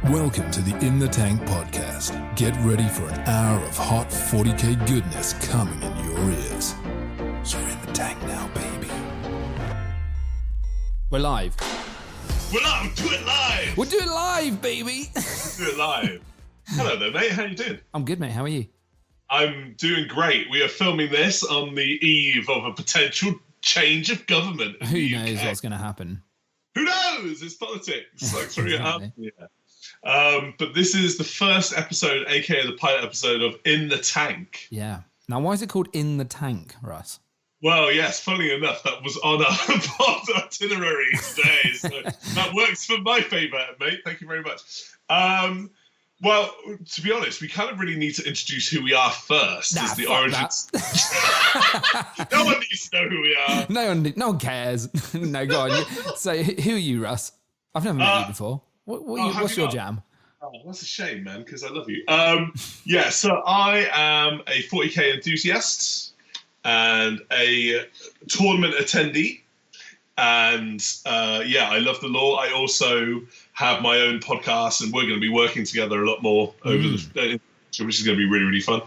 Welcome to the In the Tank podcast. Get ready for an hour of hot 40k goodness coming in your ears. You're in the tank now, baby. We're live. We're live. Do it live. We'll do it live, baby. Do it live. Hello there, mate. How you doing? I'm good, mate. How are you? I'm doing great. We are filming this on the eve of a potential change of government. Who knows what's going to happen? Who knows? It's politics. Like throwing it out. Yeah. But this is the first episode, aka the pilot episode of In the Tank. Yeah. Now, why is it called In the Tank, Russ? Well, yes, funnily enough, that was on our pod itinerary today. So that works for my favour, mate. Thank you very much. Well, to be honest, we kind of really need to introduce who we are first. As the origins. No one needs to know who we are. No one cares. No, go on. So, who are you, Russ? I've never met you before. What's your jam? Oh, that's a shame, man, because I love you. Yeah, so I am a 40k enthusiast and a tournament attendee. And yeah, I love the lore. I also have my own podcast, and we're going to be working together a lot more over the which is going to be really, really fun.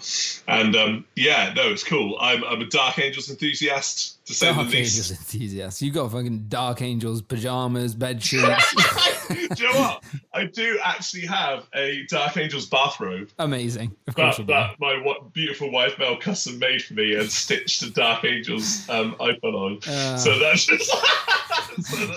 And yeah, no, it's cool. I'm a Dark Angels enthusiast, to say the least. Dark Angels enthusiast. You got fucking Dark Angels pajamas, bed sheets. Do you know what? I do actually have a Dark Angels bathrobe. Amazing. Of course that my beautiful wife Mel custom made for me and stitched the Dark Angels icon on. So that's just...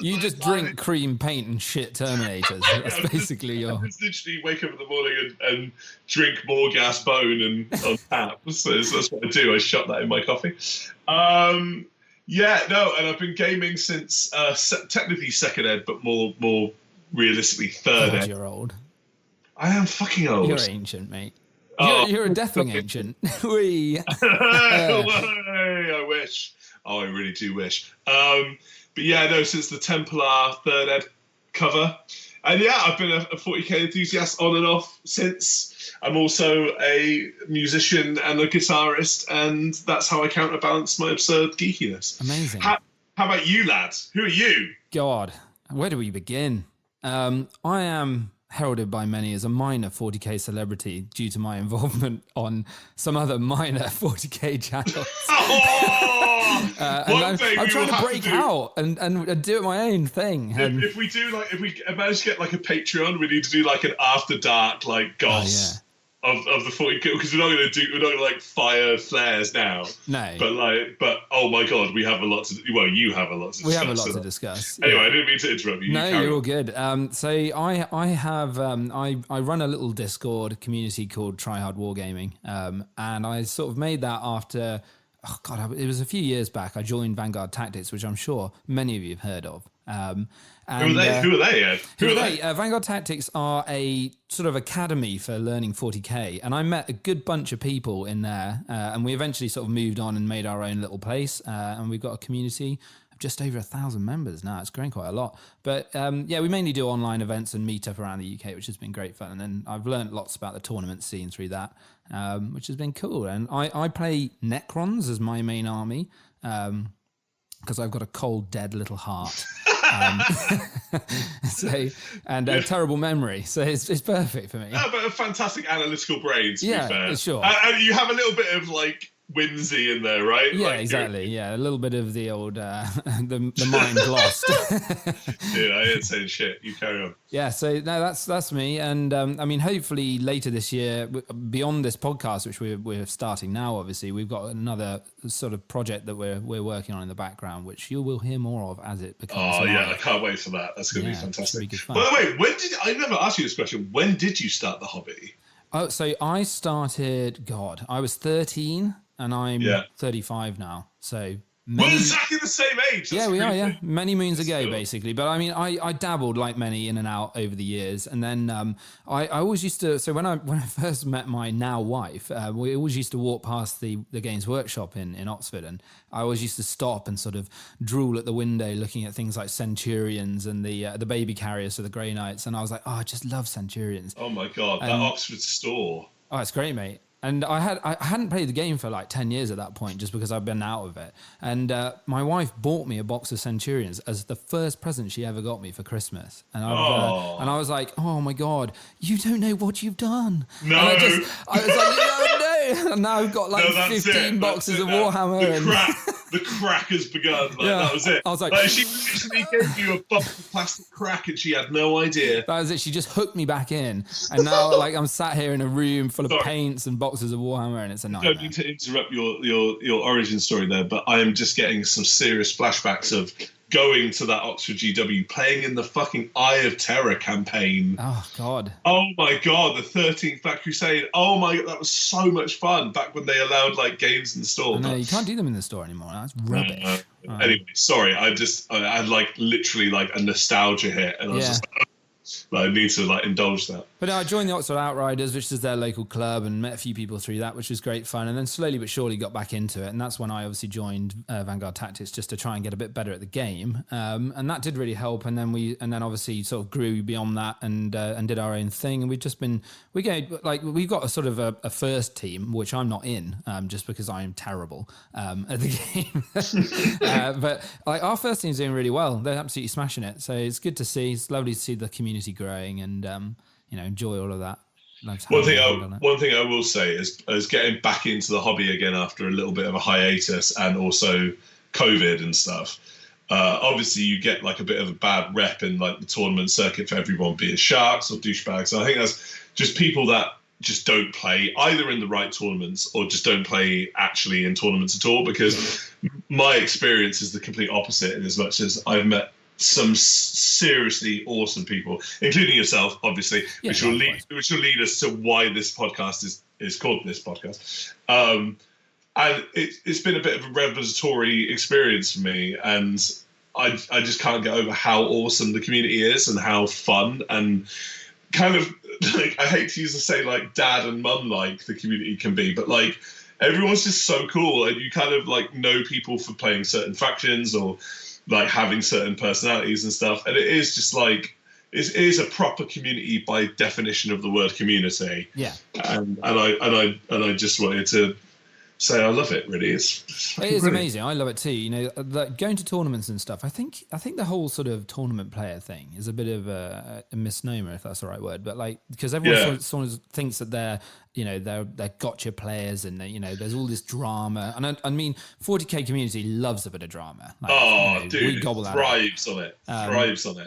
you just drink cream paint and shit Terminators. That's basically your... I just literally wake up in the morning and drink more gas bone and on tap. So that's what I do. I shot that in my coffee. Yeah, no, and I've been gaming since technically second ed, but more realistically third ed. You're old. I am fucking old. You're ancient, mate. You're a deathling ancient. I wish. Oh, I really do wish. But yeah, no, since the Templar third ed cover. And yeah, I've been a 40k enthusiast on and off since. I'm also a musician and a guitarist, and that's how I counterbalance my absurd geekiness. Amazing. How about you, lads? Who are you? God, where do we begin? I am heralded by many as a minor 40k celebrity due to my involvement on some other minor 40k channels. I'm trying to break out and do my own thing. If we manage to get like a Patreon, we need to do like an after dark like goss of the 40k, because we're not going to like fire flares now. No. But oh my god, we have a lot to. Well, you have a lot to discuss. We have a lot to discuss. Anyway, I didn't mean to interrupt you. No, you're all good. So I run a little Discord community called Try Hard Wargaming, and I sort of made that after. Oh God, it was a few years back. I joined Vanguard Tactics, which I'm sure many of you have heard of. Who are they, Ed? Who are they? Vanguard Tactics are a sort of academy for learning 40k, and I met a good bunch of people in there, and we eventually sort of moved on and made our own little place, and we've got a community of just over 1,000 members now. It's growing quite a lot. But yeah, we mainly do online events and meet up around the UK, which has been great fun, and I've learned lots about the tournament scene through that. Which has been cool. And I play Necrons as my main army because I've got a cold, dead little heart. A terrible memory. So it's perfect for me. Yeah, but a fantastic analytical brain, to be fair. Sure. And you have a little bit of like whimsy in there, right? Yeah, like, exactly. Yeah, a little bit of the old the mind lost. Dude, I ain't saying shit. You carry on. Yeah, so no, that's me, and I mean, hopefully later this year, beyond this podcast, which we're starting now, obviously, we've got another sort of project that we're working on in the background, which you will hear more of as it becomes. Oh yeah, I can't wait for that. That's going to be fantastic. Be good fun. By the way, I never asked you this question. When did you start the hobby? Oh, so I started. God, I was 13. And I'm 35 now, so... We're exactly the same age. That's we are, yeah. Many moons ago, basically. But I mean, I dabbled like many in and out over the years. And then I always used to... So when I first met my now wife, we always used to walk past the Games Workshop in Oxford. And I always used to stop and sort of drool at the window looking at things like Centurions and the baby carriers for the Grey Knights. And I was like, oh, I just love Centurions. Oh, my God. That Oxford store. Oh, it's great, mate. And I hadn't played the game for like 10 years at that point, just because I'd been out of it. And my wife bought me a box of Centurions as the first present she ever got me for Christmas. And I was like, oh my God, you don't know what you've done. No. And I was like, no. And now I've got like 15 boxes of Warhammer. The crack has begun. Like, that was it. I was like she literally gave you a bucket of plastic crack and she had no idea. That was it. She just hooked me back in. And now like I'm sat here in a room full of paints and boxes of Warhammer, and it's a nightmare. I don't mean to interrupt your origin story there, but I am just getting some serious flashbacks of going to that Oxford GW, playing in the fucking Eye of Terror campaign. Oh, God. Oh, my God, the 13th Black Crusade. Oh, my God, that was so much fun back when they allowed, like, games in the store. No, you can't do them in the store anymore. That's rubbish. Anyway, sorry, I had, like, literally, like, a nostalgia hit, and I was just like, I need to like indulge that. But I joined the Oxford Outriders, which is their local club, and met a few people through that, which was great fun. And then slowly but surely got back into it. And that's when I obviously joined Vanguard Tactics, just to try and get a bit better at the game. And that did really help. And then obviously sort of grew beyond that and did our own thing. And we've we've got a sort of a first team, which I'm not in, just because I am terrible at the game. But like our first team's doing really well. They're absolutely smashing it. So it's good to see. It's lovely to see the community growing and enjoy all of that. One thing I will say is getting back into the hobby again after a little bit of a hiatus and also COVID and stuff. Obviously, you get like a bit of a bad rep in like the tournament circuit for everyone being sharks or douchebags. So I think that's just people that just don't play either in the right tournaments or just don't play actually in tournaments at all. Because my experience is the complete opposite. In as much as I've met some seriously awesome people, including yourself, obviously, which will lead us to why this podcast is called this podcast. And it's been a bit of a revelatory experience for me, and I just can't get over how awesome the community is and how fun and kind of like, I hate to use the say like dad and mum like the community can be, but like everyone's just so cool, and you kind of like know people for playing certain factions or like having certain personalities and stuff, and it is just like it is a proper community by definition of the word community. Yeah, and I just wanted to say I love it. Really, it is amazing. I love it too. Going to tournaments and stuff. I think the whole sort of tournament player thing is a bit of a misnomer, if that's the right word. But like because everyone sort of thinks that they're gotcha players, and there's all this drama. And I mean, 40k community loves a bit of drama. Like, dude, we gobble that thrives on it.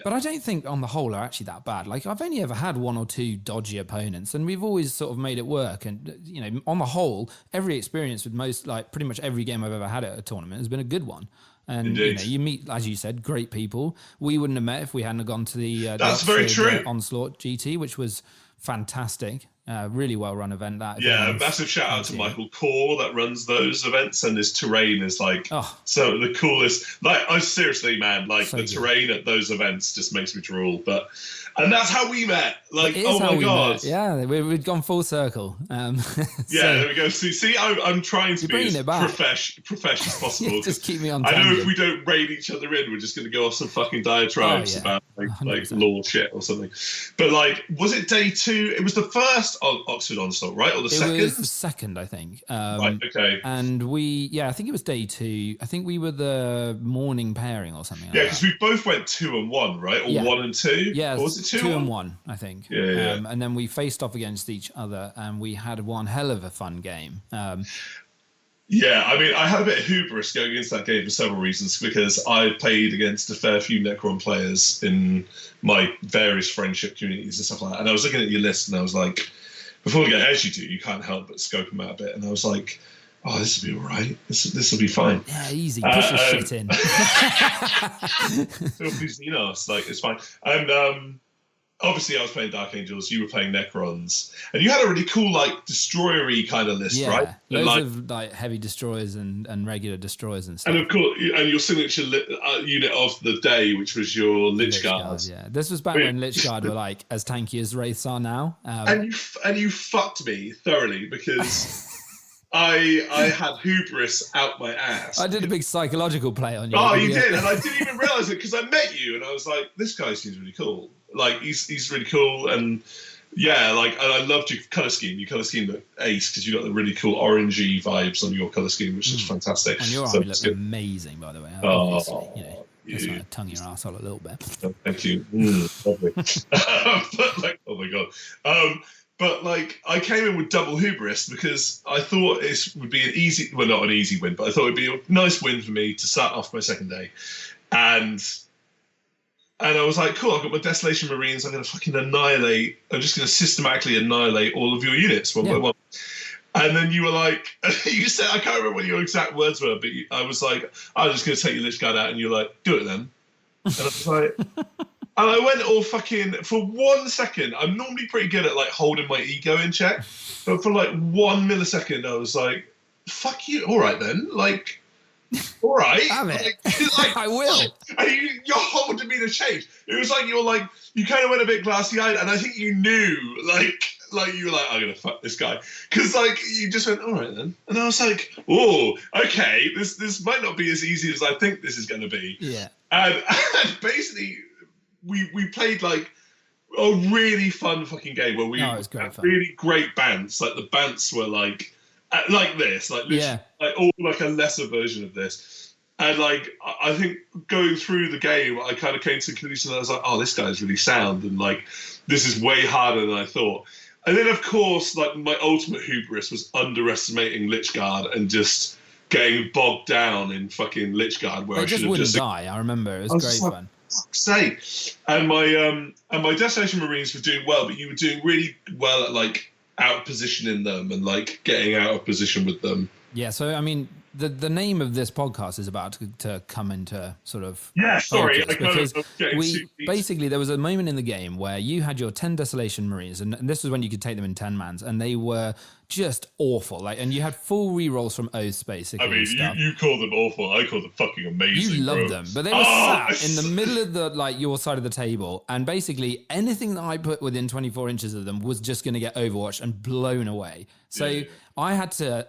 But I don't think on the whole are actually that bad. Like I've only ever had one or two dodgy opponents, and we've always sort of made it work. And on the whole, every experience with pretty much every game I've ever had at a tournament has been a good one. And you meet, as you said, great people. We wouldn't have met if we hadn't gone to the very true. Onslaught GT, which was fantastic. Really well run event. Massive shout out to Michael Core that runs those events, and his terrain is like so the coolest. Like I seriously, man, like so the terrain at those events just makes me drool. And that's how we met. Like, oh my God. Yeah, we'd gone full circle. There we go. See, I'm trying to be as professional as possible. Just keep me on I know tangent. if we don't raid each other in, we're just going to go off some fucking diatribes about like law shit or something. But like, was it day 2? It was the first Oxford Onslaught, right? Or the second? It was the second, I think. Right, okay. And I think it was day 2. I think we were the morning pairing or something. Yeah, because we both went 2 and 1, right? Or 1 and 2? Yeah, or was it 2 and 1, I think. Yeah. And then we faced off against each other, and we had one hell of a fun game. Yeah, I mean, I had a bit of hubris going against that game for several reasons, because I played against a fair few Necron players in my various friendship communities and stuff like that. And I was looking at your list, and I was like, before we get, as you do, you can't help but scope them out a bit. And I was like, oh, this will be all right. This will be fine. Yeah, easy. Push your shit in. Like, it's fine. And obviously, I was playing Dark Angels. You were playing Necrons, and you had a really cool, like, destroyer-y kind of list, right? Loads of like heavy destroyers and regular destroyers and stuff. And of course, and your signature unit of the day, which was your Lich Guards. Yeah, this was back when Lich Guard were like as tanky as Wraiths are now. And you fucked me thoroughly because. I had hubris out my ass. I did a big psychological play on you. Oh, you did, and I didn't even realise it because I met you, and I was like, "This guy seems really cool. Like, he's really cool, and Yeah, like, and I loved your colour scheme. Your colour scheme looked ace because you got the really cool orangey vibes on your colour scheme, which is fantastic. And your army looked amazing, by the way. Obviously, just like tongue your asshole a little bit. Thank you. Lovely. But like, oh my god. But like, I came in with double hubris because I thought this would be an easy, well, not an easy win, but I thought it'd be a nice win for me to start off my second day, and I was like, cool, I've got my Desolation Marines. I'm going to fucking annihilate. I'm just going to systematically annihilate all of your units one by one. And then you were like, you said, I can't remember what your exact words were, but I was like, I'm just going to take your Lich Guard out. And you're like, do it then. And I was like, and I went all fucking, for 1 second, I'm normally pretty good at like holding my ego in check. But for like 1 millisecond, I was like, fuck you. All right then. Like, all right. Damn it. Like, I will. And you're holding me to change. It was like you kind of went a bit glassy-eyed, and I think you knew, like you were like, I'm gonna fuck this guy, because like you just went, all right then, and I was like, oh, okay, this might not be as easy as I think this is gonna be. Yeah. And basically, we played like a really fun fucking game where we had really great bants. Like the bants were like this, like literally, like all like a lesser version of this. And like I think going through the game, I kind of came to the conclusion that I was like, oh, this guy's really sound, and like this is way harder than I thought. And then of course, like my ultimate hubris was underestimating Lich Guard and just getting bogged down in fucking Lich Guard, where I just wouldn't die. I remember it was great fun. Fuck's sake. And my Desolation Marines were doing well, but you were doing really well at like out positioning them and like getting out of position with them. Yeah, so I mean, the name of this podcast is about to come into sort of because basically there was a moment in the game where you had your 10 Desolation Marines, and this was when you could take them in 10 mans, and they were just awful. Like, and you had full rerolls from oaths basically. I mean, you call them awful. I call them fucking amazing. You loved them, but they were sat in the middle of the like your side of the table, and basically anything that I put within 24 inches of them was just going to get overwatched and blown away. So I had to.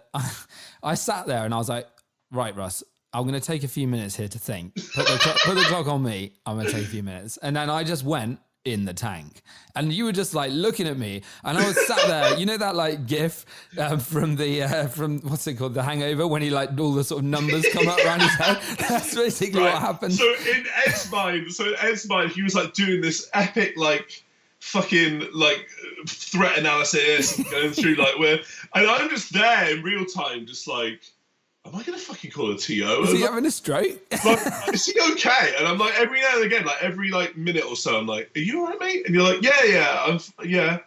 I sat there and I was like, right, Russ, I'm going to take a few minutes here to think. Put the clock on me. I'm going to take a few minutes. And then I just went in the tank. And you were just like looking at me. And I was sat there. You know that like GIF from what's it called? The Hangover, when he like all the sort of numbers come up around his head. That's basically what happened. So in Ed's mind, he was like doing this epic like fucking like threat analysis and going through like where, and I'm just there in real time, just like, am I gonna fucking call a TO? Is he having a stroke? Like, is he okay? And I'm like, every now and again, like every like minute or so, I'm like, are you alright, mate? And you're like, yeah.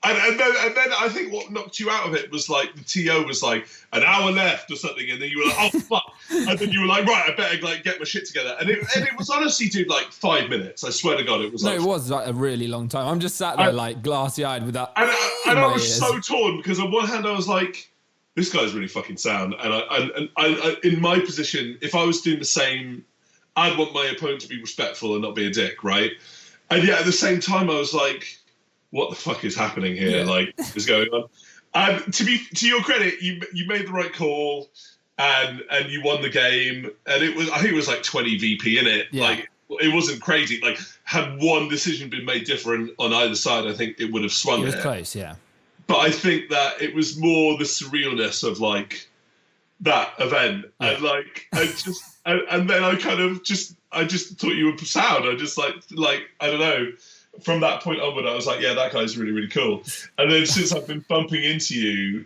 And then I think what knocked you out of it was like the TO was like an hour left or something, and then you were like, oh fuck, and then you were like, right, I better like get my shit together, and it was honestly, dude, like 5 minutes. I swear to God, it was. No, it was like a really long time. I'm just sat there like glassy-eyed with that. And I was so torn because on one hand I was like, this guy's really fucking sound, and I in my position, if I was doing the same, I'd want my opponent to be respectful and not be a dick, right? And yet at the same time, I was like, what the fuck is happening here? Yeah. Like, what is going on? And to your credit, you made the right call, and you won the game. And I think it was like 20 VP in it. Yeah. Like, it wasn't crazy. Like, had one decision been made different on either side, I think it would have swung it. It was close, yeah. But I think that it was more the surrealness of like that event, yeah. And like and then I just thought you were sound. I just like I don't know. From that point onward, I was like, yeah, that guy's really, really cool. And then since I've been bumping into you,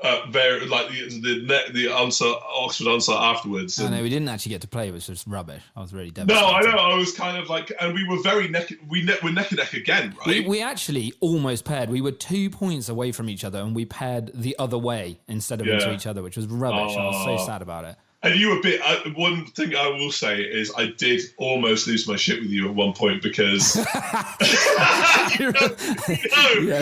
like the Oxford onslaught afterwards. I know we didn't actually get to play, which was rubbish. I was really devastated. No, I know. I was kind of like, and we were very neck and neck again, right? We actually almost paired. We were 2 points away from each other, and we paired the other way instead of into each other, which was rubbish. I was so sad about it. And you were a bit. One thing I will say is I did almost lose my shit with you at one point because. Yeah,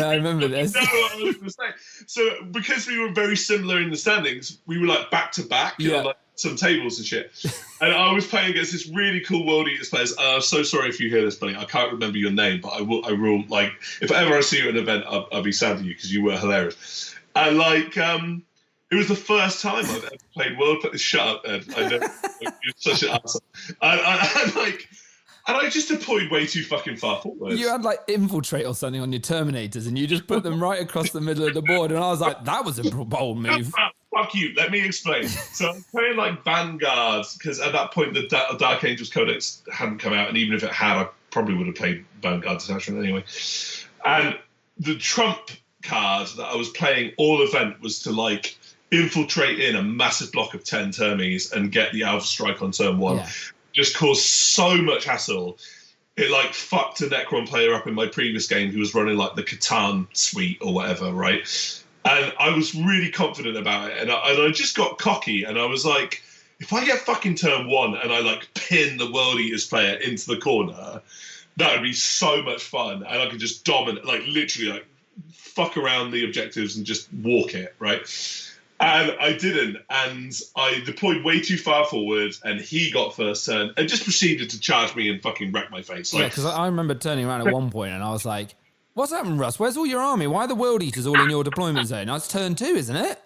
I remember this. No, what I was going to say. So because we were very similar in the standings, we were like back to back on like some tables and shit. And I was playing against this really cool World Eaters players. I'm so sorry if you hear this, buddy. I can't remember your name, but I will. Like, if ever I see you at an event, I'll be sad to you because you were hilarious. And like. It was the first time I've ever played World. Shut up, Ed. I know you're such an asshole. And like, And I just deployed way too fucking far forward. You had like infiltrate or something on your Terminators, and you just put them right across the middle of the board. And I was like, that was a bold move. Fuck you. Let me explain. So I'm playing like Vanguard because at that point the Dark Angels Codex hadn't come out, and even if it had, I probably would have played Vanguard Detachment anyway. And the trump card that I was playing all event was to like infiltrate in a massive block of 10 Termies and get the Alpha Strike on turn 1. Yeah. Just caused so much hassle. It like fucked a Necron player up in my previous game who was running like the Catan suite or whatever, right? And I was really confident about it, and I just got cocky, and I was like, if I get fucking turn 1 and I like pin the World Eaters player into the corner, that would be so much fun, and I could just dominate, like literally like fuck around the objectives and just walk it, right? And I didn't, and I deployed way too far forward, and he got first turn, and just proceeded to charge me and fucking wreck my face. Like, yeah, because I remember turning around at one point, and I was like, what's happened, Russ? Where's all your army? Why are the World Eaters all in your deployment zone? That's turn 2, isn't it?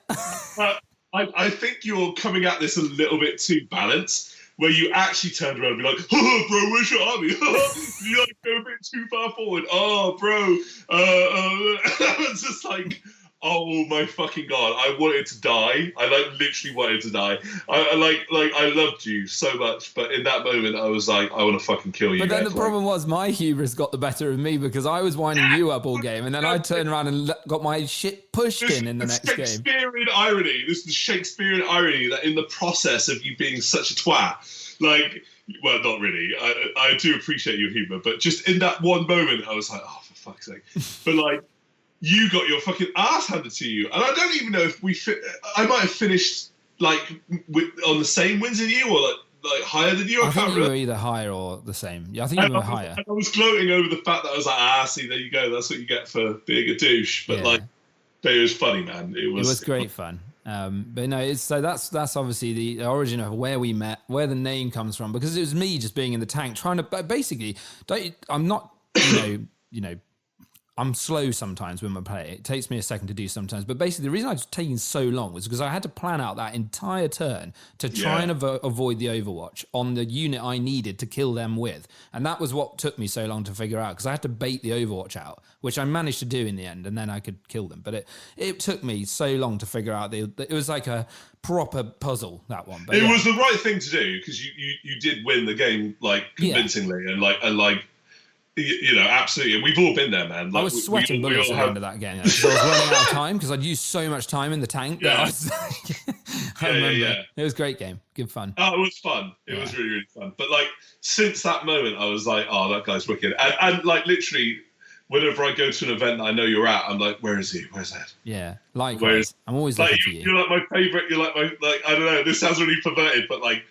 I think you're coming at this a little bit too balanced, where you actually turned around and be like, oh, bro, where's your army? You like go a bit too far forward. Oh, bro. I was just like, oh my fucking God, I wanted to die. I like literally wanted to die. I loved you so much, but in that moment I was like, I want to fucking kill you. But then the problem was my hubris got the better of me because I was winding you up all game, and then I turned around and got my shit pushed in the next game. Shakespearean irony. This is the Shakespearean irony that in the process of you being such a twat, like, well, not really. I do appreciate your humor, but just in that one moment, I was like, oh, for fuck's sake. But like, you got your fucking ass handed to you, and I don't even know if I might have finished like on the same wins as you, or like higher than you. I think you were either higher or the same. Yeah, I think you were higher. I was gloating over the fact that I was like, see, there you go. That's what you get for being a douche. But but it was funny, man. It was great fun. But no, that's obviously the origin of where we met, where the name comes from, because it was me just being in the tank trying to basically. I'm not, I'm slow sometimes when I play. It takes me a second to do sometimes. But basically, the reason I was taking so long was because I had to plan out that entire turn to try and avoid the Overwatch on the unit I needed to kill them with. And that was what took me so long to figure out, because I had to bait the Overwatch out, which I managed to do in the end, and then I could kill them. But it took me so long to figure out. It was like a proper puzzle, that one. But it was the right thing to do, because you did win the game like convincingly and like. Absolutely. And we've all been there, man. Like, I was sweating bullets at the end of that game. Because I was running out of time because I'd used so much time in the tank. Yeah. I remember. It was a great game. Good fun. Oh, it was fun. It was really, really fun. But like, since that moment, I was like, oh, that guy's wicked. And like, literally, whenever I go to an event that I know you're at, I'm like, where is he? Where's that? Yeah. Likewise. I'm always looking for you. You're like my favorite. You're like my, like, I don't know. This sounds really perverted, but like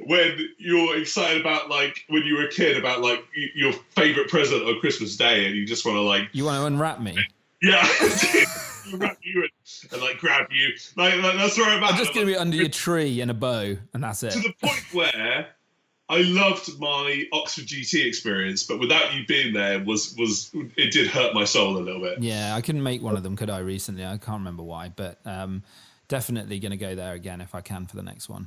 when you're excited about, like, when you were a kid, about like your favorite present on Christmas Day, and you just want to like, you want to unwrap me. Yeah. Unwrap you and like grab you. Like that's where I'm at. I'm just gonna be under your tree in a bow, and that's it. To the point where I loved my Oxford GT experience, but without you being there, was it did hurt my soul a little bit. Yeah, I couldn't make one of them, could I? Recently, I can't remember why, but definitely going to go there again if I can for the next one.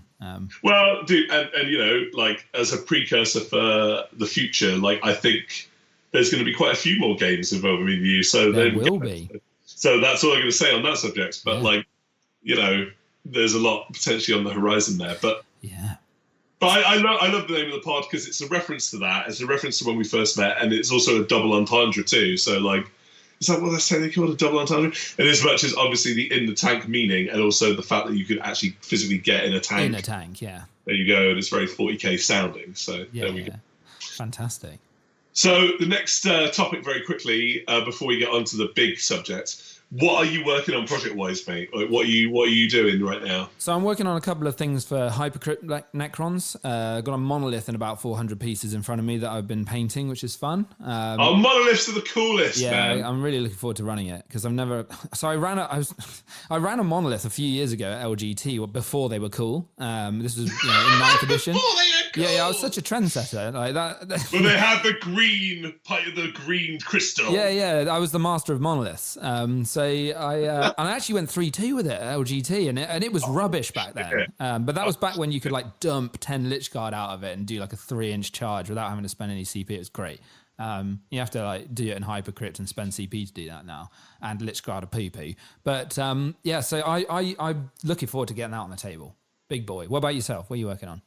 Well, dude, and like as a precursor for the future, like I think there's going to be quite a few more games involving you. So there will be. So that's all I'm going to say on that subject. But there's a lot potentially on the horizon there. But yeah. But I love the name of the pod because it's a reference to that. It's a reference to when we first met, and it's also a double entendre too. So like. Is that what they're saying? They call it a double entendre? And as much as obviously the in the tank meaning, and also the fact that you could actually physically get in a tank. In a tank, yeah. There you go. And it's very 40k sounding. So there we go. Fantastic. So the next topic, very quickly, before we get on to the big subject. What are you working on project-wise, mate? Like, what are you doing right now? So I'm working on a couple of things for Hypercrypt Necrons. I've got a monolith and about 400 pieces in front of me that I've been painting, which is fun. Monoliths are the coolest, man. Yeah, I'm really looking forward to running it because I've never. So I ran a monolith a few years ago at LGT before they were cool. This was in 9th edition. Before they were Yeah, I was such a trendsetter like that. But they had the green crystal. Yeah, I was the master of monoliths. So I actually went 3-2 with it at LGT, and it was rubbish back then. But that was back when you could like dump 10 Lich Guard out of it and do like a 3-inch charge without having to spend any CP. It was great. You have to like do it in Hypercrypt and spend CP to do that now, and Lich Guard a poo-poo. But so I'm looking forward to getting that on the table. Big boy. What about yourself? What are you working on?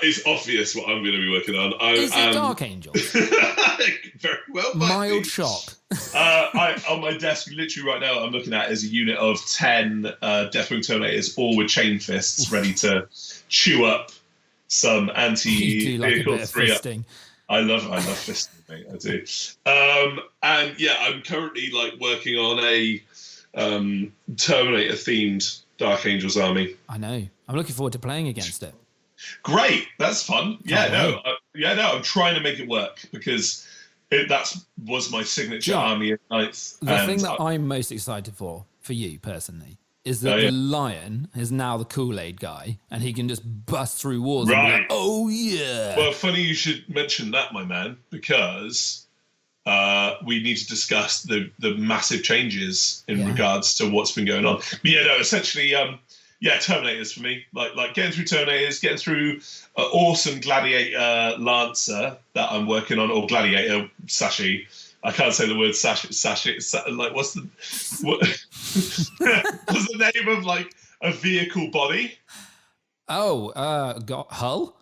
It's obvious what I'm going to be working on. Is it Dark Angels? Very well. Mild shock. On my desk, literally right now, I'm looking at is a unit of 10 Deathwing Terminators, all with chain fists, ready to chew up some anti-vehicle 3-up. I love fisting, mate. I do. And yeah, I'm currently like working on a Terminator-themed Dark Angels army. I know. I'm looking forward to playing against it. Great, that's fun. I'm trying to make it work because that was my signature army at ninth. The thing that I'm most excited for you personally, is that the Lion is now the Kool-Aid guy, and he can just bust through walls. Right. And be like, oh yeah. Well, funny you should mention that, my man, because we need to discuss the massive changes in regards to what's been going on. But yeah, no, essentially, Terminators for me. Like getting through Terminators, getting through awesome Gladiator Lancer that I'm working on, or Gladiator Sashi. I can't say the word Sashi. Like, what's the name of like a vehicle body? Oh, hull?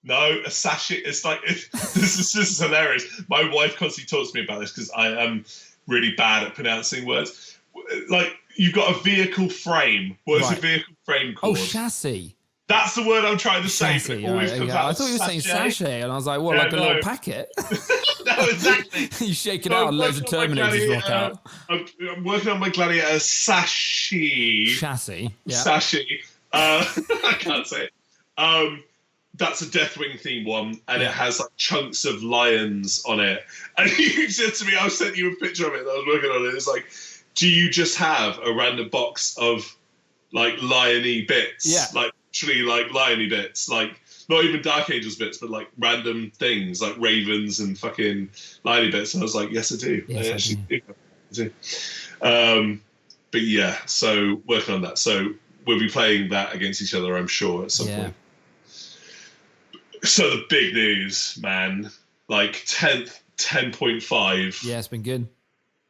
No, a Sashi. It's like this is hilarious. My wife constantly talks to me about this because I am really bad at pronouncing words. Like, you've got a vehicle frame. What is a vehicle frame called? Oh, chassis. That's the word I'm trying to say. Chassis, I thought you were saying sachet, and I was like, what, like a little packet? No, exactly. You shake it out and loads of Terminators rock out. I'm working on my Gladiator chassis. Yeah. Sashi. I can't say it. That's a Deathwing theme one, and it has like chunks of lions on it. And you said to me, I sent you a picture of it that I was working on it. It's like, do you just have a random box of like liony bits? Yeah. Like, literally like liony bits, like not even Dark Angels bits, but like random things like ravens and fucking liony bits. And I was like, yes, I do. Yes, I do. But yeah, so working on that. So we'll be playing that against each other, I'm sure, at some point. So the big news, man, like 10.5. Yeah, it's been good.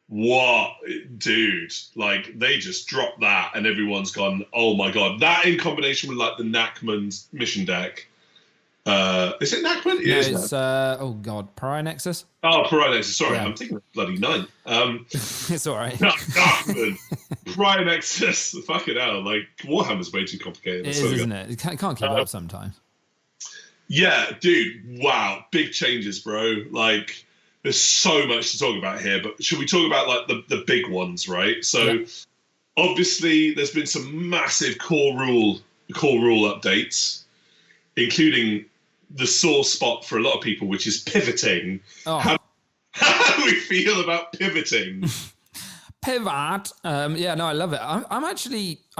What, dude? Like, they just dropped that, and everyone's gone, oh my god! That in combination with like the Knackman's mission deck. Is it Knackman? No, it's oh god, Pariah Nexus. Oh, Pariah Nexus. Sorry, I'm thinking of bloody 9. It's all right. Knackman, Pariah Nexus. Fucking hell! Like, Warhammer's way too complicated. It is, isn't it? It can't keep up sometimes. Yeah, dude. Wow, big changes, bro. Like, there's so much to talk about here, but should we talk about like the big ones, right? So obviously there's been some massive core rule updates, including the sore spot for a lot of people, which is pivoting. How do we feel about pivoting? Pivot. I love it. I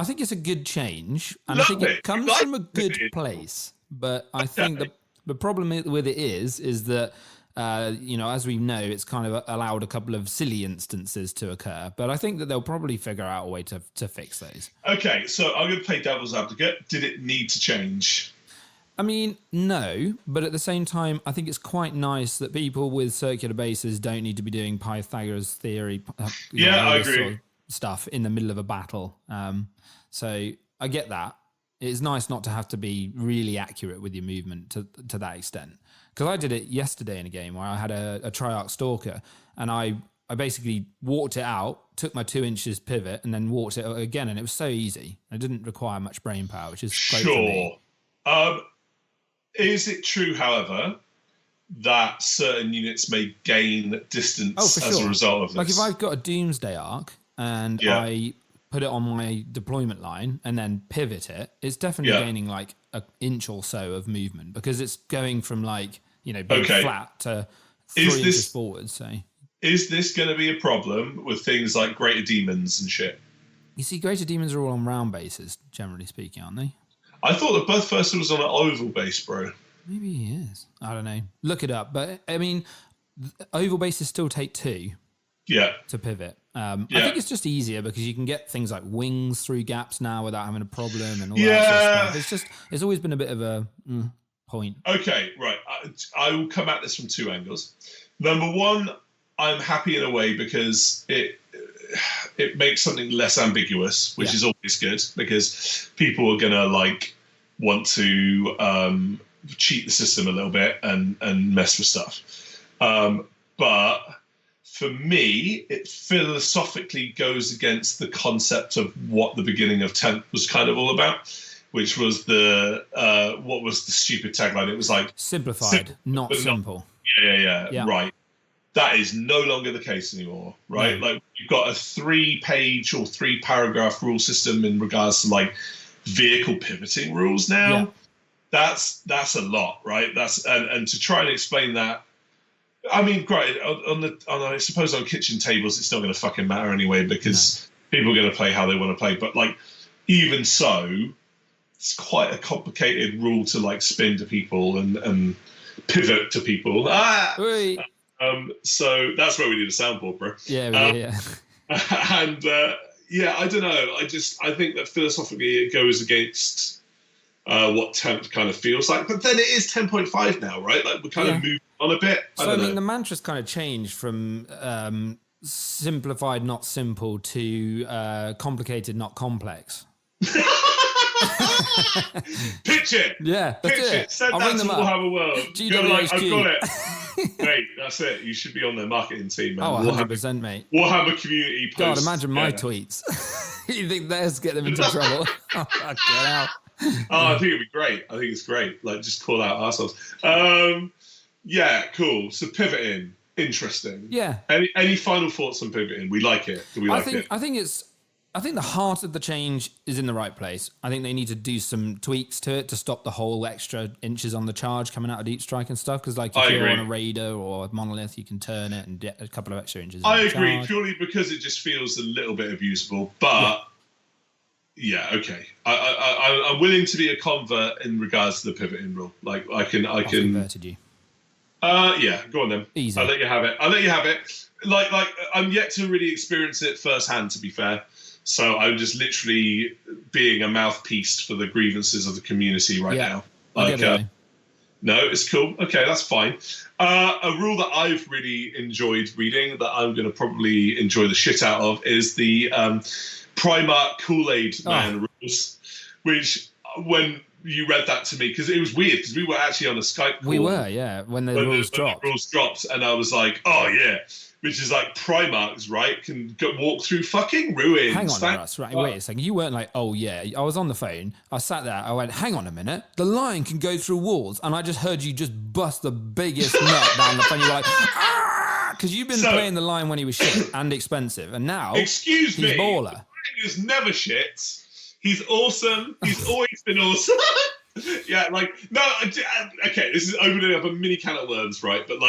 think it's a good change, and I think it comes from a good place. But I think the problem with it is that, as we know, it's kind of allowed a couple of silly instances to occur. But I think that they'll probably figure out a way to fix those. Okay, so I'm going to play devil's advocate. Did it need to change? I mean, no, but at the same time, I think it's quite nice that people with circular bases don't need to be doing Pythagoras theory. I agree. Sort of stuff in the middle of a battle. So I get that. It's nice not to have to be really accurate with your movement to that extent. Because I did it yesterday in a game where I had a Triarch Stalker, and I basically walked it out, took my 2 inches pivot, and then walked it again, and it was so easy. It didn't require much brain power, which is great for me. Is it true, however, that certain units may gain distance as a result of this? Like if I've got a Doomsday Arc and I put it on my deployment line and then pivot it, it's definitely gaining like an inch or so of movement, because it's going from like, being flat to 3 inches forward. So is this going to be a problem with things like Greater Demons and shit? You see, Greater Demons are all on round bases, generally speaking, aren't they? I thought the Bloodthirster was on an oval base, bro. Maybe he is. I don't know. Look it up. But I mean, oval bases still take 2 to pivot. I think it's just easier because you can get things like wings through gaps now without having a problem and all that sort of stuff. It's always been a bit of a point. Okay, right. I will come at this from 2 angles. Number one, I'm happy in a way because it makes something less ambiguous, which is always good because people are gonna want to cheat the system a little bit and mess with stuff. But for me, it philosophically goes against the concept of what the beginning of 10th was kind of all about, which was what was the stupid tagline? It was like simplified, not simple. Yeah, right. That is no longer the case anymore, right? No. Like you've got a 3-page or 3-paragraph rule system in regards to vehicle pivoting rules now. Yeah. That's a lot, right? And to try and explain that. I mean, great. I suppose on kitchen tables, it's not going to fucking matter anyway because people are going to play how they want to play. But even so, it's quite a complicated rule to spin to people and pivot to people. So that's where we need a soundboard, bro. Yeah. And I don't know. I think that philosophically it goes against what 10th kind of feels like. But then it is 10.5 now, right? We're kind of moving on a bit. I mean, the mantra's kind of changed from simplified, not simple, to complicated, not complex. Pitch it. Yeah, pitch it. Send that to We'll Have a World. GWHQ. I've got it. Mate, that's it. You should be on their marketing team, man. 100%, mate. We'll have a community post. God, imagine my tweets. You think theirs get them into trouble? Oh, get out. I think it'd be great. I think it's great. Just call out ourselves. Yeah, cool. So pivoting, interesting. Yeah. Any final thoughts on pivoting? We like it. Do we like it? I think the heart of the change is in the right place. I think they need to do some tweaks to it to stop the whole extra inches on the charge coming out of deep strike and stuff. Because if you're on a Raider or a Monolith, you can turn it and get a couple of extra inches. I agree, charge. Purely because it just feels a little bit abusable. But okay, I'm willing to be a convert in regards to the pivoting rule. I can. Converted you. Yeah, go on then. Easy. I'll let you have it. I'm yet to really experience it firsthand, to be fair. So I'm just literally being a mouthpiece for the grievances of the community right now. No, it's cool. Okay, that's fine. A rule that I've really enjoyed reading that I'm going to probably enjoy the shit out of is the Primarch Kool-Aid Man rules, which when you read that to me, because it was weird, because we were actually on a Skype call. We were, when the rules dropped. The rules dropped, and I was like, oh, yeah. Which is Primarchs, right? Can walk through fucking ruins. Hang on, Russ. Right, wait a second. You weren't like, oh yeah. I was on the phone. I sat there. I went, hang on a minute. The lion can go through walls, and I just heard you just bust the biggest nut down the phone. You're like, ah, because you've been playing the lion when he was shit and expensive, and now he's baller. He's never shit. He's awesome. He's always been awesome. Okay. This is opening up a mini can of worms, right? But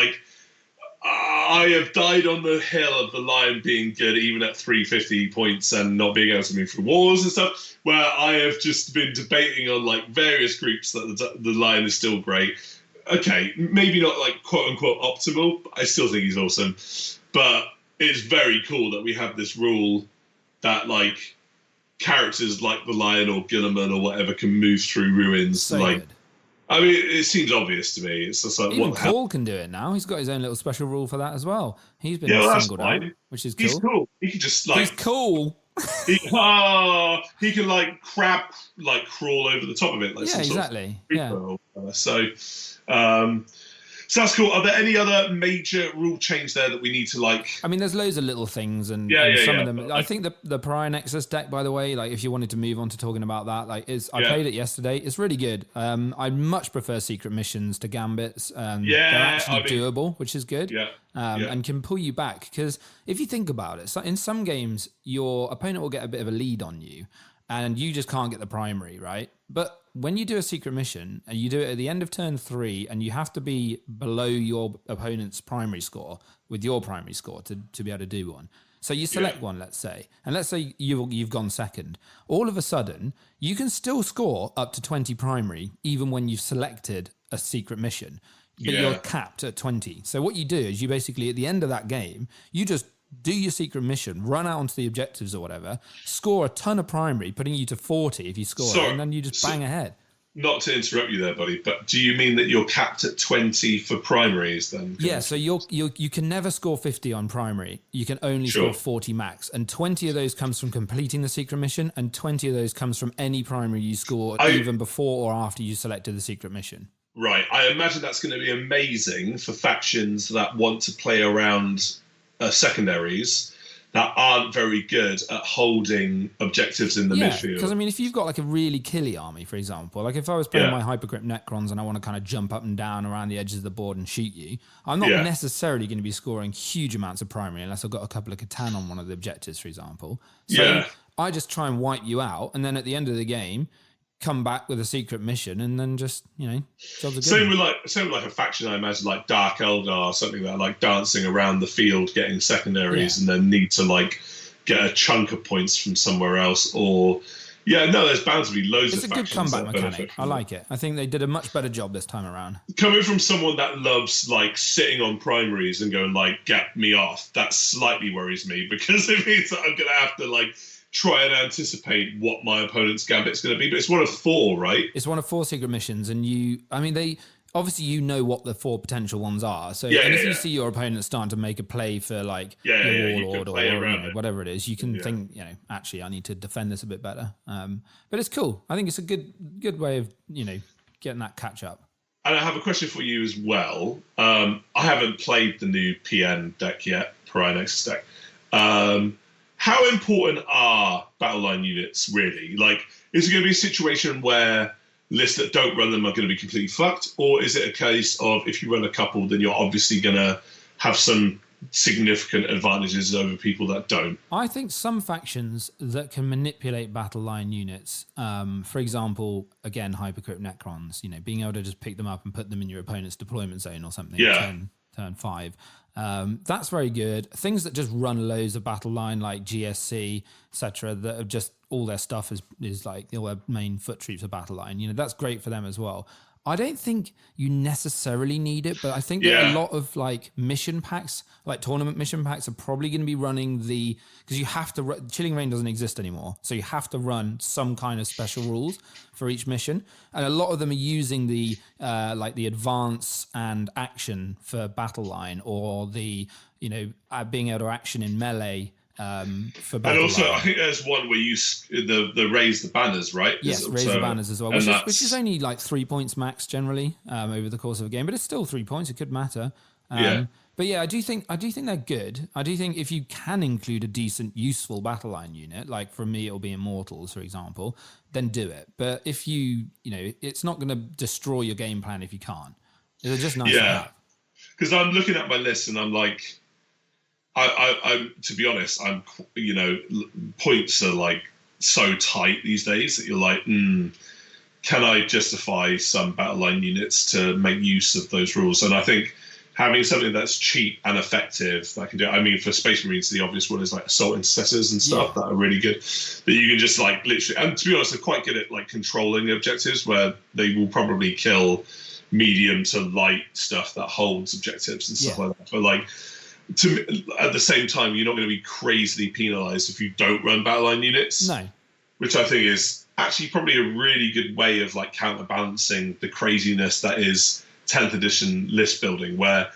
I have died on the hill of the lion being good, even at 350 points and not being able to move through walls and stuff, where I have just been debating on various groups that the lion is still great. Okay, maybe not quote unquote optimal, but I still think he's awesome. But it's very cool that we have this rule that characters like the lion or Gilliman or whatever can move through ruins. So good. I mean, it seems obvious to me. It's just even Paul can do it now. He's got his own little special rule for that as well. He's been singled out, which is cool. He's cool. He can just he's cool. he can crawl over the top of it. Exactly. Yeah. So that's cool. Are there any other major rule change there that we need to I mean, there's loads of little things, and some of them. I think the Pariah Nexus deck, by the way, if you wanted to move on to talking about that, I played it yesterday. It's really good. I much prefer secret missions to gambits. They're actually doable, which is good. And can pull you back, because if you think about it, in some games your opponent will get a bit of a lead on you, and you just can't get the primary, right? But when you do a secret mission and you do it at the end of turn 3 and you have to be below your opponent's primary score with your primary score to be able to do one, So you select one, let's say, and let's say you've gone second. All of a sudden, you can still score up to 20 primary, even when you've selected a secret mission, but you're capped at 20. So what you do is you basically, at the end of that game, you just do your secret mission, run out onto the objectives or whatever, score a ton of primary, putting you to 40 if you score it, and then you just bang ahead. Not to interrupt you there, buddy, but do you mean that you're capped at 20 for primaries then? Yeah, so you can never score 50 on primary. You can only score 40 max. And 20 of those comes from completing the secret mission, and 20 of those comes from any primary you score even before or after you selected the secret mission. Right. I imagine that's going to be amazing for factions that want to play around secondaries that aren't very good at holding objectives in the midfield. Because, I mean, if you've got like a really killy army, for example, like if I was playing my Hypercrypt Necrons and I want to kind of jump up and down around the edges of the board and shoot you, I'm not necessarily going to be scoring huge amounts of primary unless I've got a couple of Catan on one of the objectives, for example. So I just try and wipe you out, and then at the end of the game, come back with a secret mission, and then just, jobs are good. Same with like a faction, I imagine, like Dark Eldar or something that are like dancing around the field getting secondaries and then need to like get a chunk of points from somewhere else. Or there's bound to be loads of factions. It's a good comeback mechanic. I like it. I think they did a much better job this time around. Coming from someone that loves like sitting on primaries and going like, get me off, that slightly worries me, because it means that I'm gonna have to like try and anticipate what my opponent's gambit's going to be. But it's one of 4, right? It's one of 4 secret missions, and they obviously what the 4 potential ones are. So if you see your opponent starting to make a play for like your warlord or whatever it is, you can think, actually I need to defend this a bit better. But it's cool. I think it's a good way of getting that catch up. And I have a question for you as well. I haven't played the new PN deck yet, Pariah Nexus deck. How important are battle line units, really? Like, is it going to be a situation where lists that don't run them are going to be completely fucked? Or is it a case of if you run a couple, then you're obviously going to have some significant advantages over people that don't? I think some factions that can manipulate battle line units, for example, again, Hypercrypt Necrons, being able to just pick them up and put them in your opponent's deployment zone or something. Turn 5. That's very good. Things that just run loads of battle line like GSC, etc., that are just all their stuff is like all their main foot troops of battle line. That's great for them as well. I don't think you necessarily need it, but I think that a lot of like mission packs, like tournament mission packs, are probably going to be running because you have to, Chilling Reign doesn't exist anymore. So you have to run some kind of special rules for each mission. And a lot of them are using the advance and action for battle line, or the, being able to action in melee for battle. And also, line. I think there's one where you the raise the banners, right? Yes, raise the banners as well, which is only like 3 points max generally over the course of a game, but it's still 3 points. It could matter. But I do think they're good. I do think if you can include a decent, useful battle line unit, like for me it'll be Immortals, for example, then do it. But if it's not going to destroy your game plan if you can't. They're just nice to have. Because I'm looking at my list and I'm like, I'm to be honest, points are like so tight these days that you're like, can I justify some battle line units to make use of those rules? And I think having something that's cheap and effective that can do it. I mean, for Space Marines, the obvious one is like assault intercessors and stuff that are really good. That you can just like literally, and to be honest, they're quite good at like controlling objectives where they will probably kill medium to light stuff that holds objectives and stuff like that. But like, at the same time, you're not going to be crazily penalized if you don't run battle line units. No. Which I think is actually probably a really good way of like counterbalancing the craziness that is 10th edition list building, where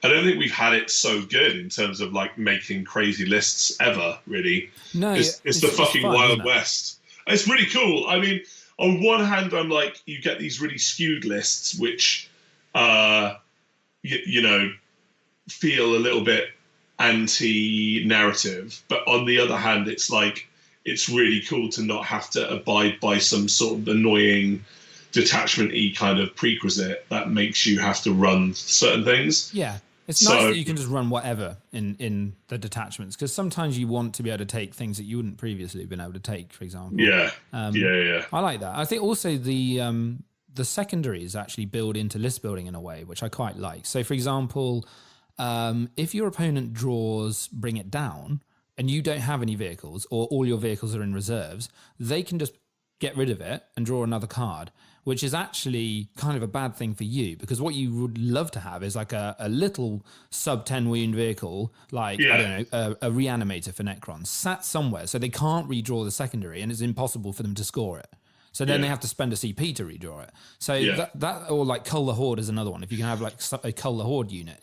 I don't think we've had it so good in terms of like making crazy lists ever, really. No, it's the fucking fun, Wild West. It's really cool. I mean, on one hand, I'm like, you get these really skewed lists, which, feel a little bit anti-narrative. But on the other hand, it's like, it's really cool to not have to abide by some sort of annoying detachment-y kind of prerequisite that makes you have to run certain things. Yeah. It's nice that you can just run whatever in the detachments, because sometimes you want to be able to take things that you wouldn't previously have been able to take, for example. Yeah. I like that. I think also the secondaries actually build into list building in a way, which I quite like. So, for example, if your opponent draws Bring It Down, and you don't have any vehicles, or all your vehicles are in reserves, they can just get rid of it and draw another card, which is actually kind of a bad thing for you, because what you would love to have is like a little sub 10 wound vehicle, like, I don't know, a reanimator for Necrons sat somewhere so they can't redraw the secondary and it's impossible for them to score it. So then they have to spend a CP to redraw it. So that or like Cull the Horde is another one. If you can have like a Cull the Horde unit,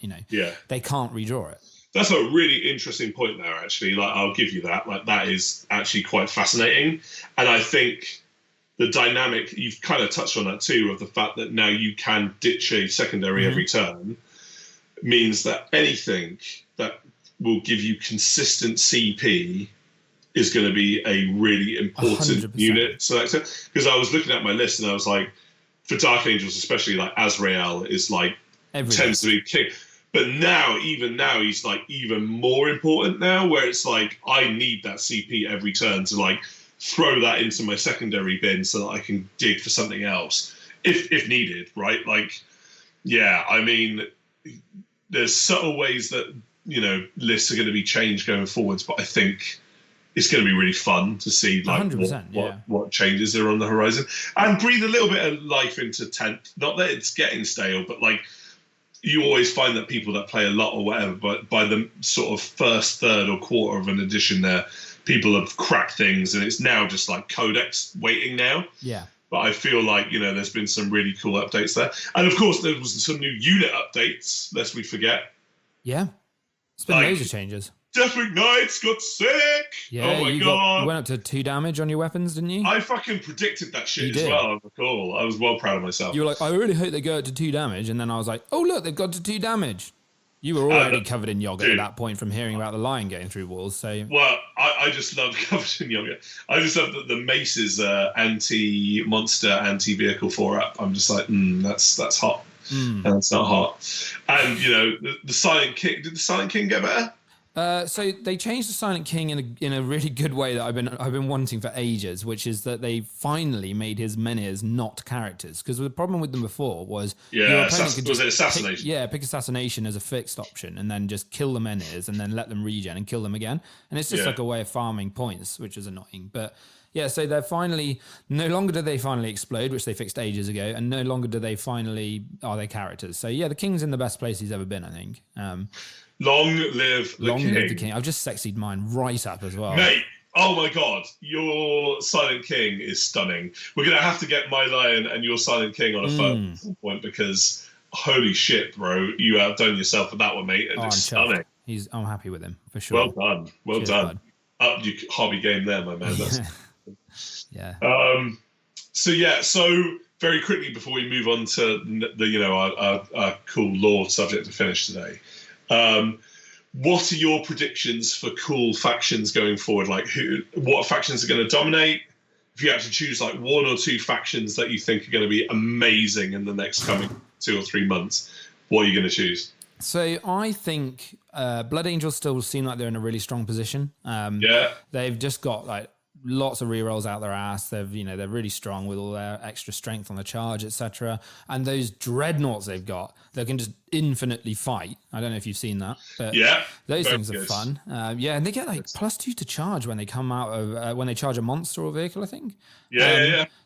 they can't redraw it. That's a really interesting point there, actually. Like, I'll give you that. Like, that is actually quite fascinating. And I think the dynamic, you've kind of touched on that too, of the fact that now you can ditch a secondary every turn, means that anything that will give you consistent CP is going to be a really important 100%. unit selector. Because I was looking at my list and I was like, for Dark Angels especially, like Azrael is like tends to be king. But even now, he's like even more important now, where it's like I need that CP every turn to like throw that into my secondary bin so that I can dig for something else if needed, right? Like, yeah, I mean, there's subtle ways that lists are going to be changed going forwards, but I think it's going to be really fun to see like what changes are on the horizon and breathe a little bit of life into 10th. Not that it's getting stale, but like you always find that people that play a lot or whatever, but by the sort of first third or quarter of an edition there, people have cracked things and it's now just like codex waiting now. Yeah. But I feel like, there's been some really cool updates there. And of course there was some new unit updates, lest we forget. Yeah. It's been loads of changes. Deathwing Knights got sick. Yeah, oh my god! You went up to 2 damage on your weapons, didn't you? I fucking predicted that shit as well. Cool. I was well proud of myself. You were like, I really hope they go up to 2 damage, and then I was like, oh look, they've got to 2 damage. You were already covered in yogurt at that point from hearing about the lion going through walls. So well, I just love covered in yogurt. I just love that the mace's anti-monster, anti-vehicle 4-up. I'm just like, that's hot. That's not hot. And the Silent King. Did the Silent King get better? So they changed the Silent King in a really good way that I've been wanting for ages, which is that they finally made his menhirs not characters. Because the problem with them before was was it assassination? Pick assassination as a fixed option and then just kill the menhirs and then let them regen and kill them again. And it's just like a way of farming points, which is annoying. But yeah, so no longer do they finally explode, which they fixed ages ago, and no longer are they characters. So yeah, the King's in the best place he's ever been, I think. Long live the King. I've just sexied mine right up as well. Mate, oh my god, your Silent King is stunning. We're going to have to get my Lion and your Silent King on a phone at some point because, holy shit, bro, you outdone yourself with that one, mate. It's stunning. I'm happy with him, for sure. Well done. Cheers, done. Bud. Up your hobby game there, my man. Yeah. So very quickly before we move on to our cool lore subject to finish today, what are your predictions for cool factions going forward? Like, what factions are going to dominate? If you had to choose like 1 or 2 factions that you think are going to be amazing in the next coming 2 or 3 months, what are you going to choose? So I think Blood Angels still seem like they're in a really strong position. They've just got like lots of rerolls out their ass. They're really strong with all their extra strength on the charge, etc. And those dreadnoughts they've got, they can just infinitely fight. I don't know if you've seen that, but those things are fun. And they get like +2 to charge when they come out of when they charge a monster or vehicle, I think.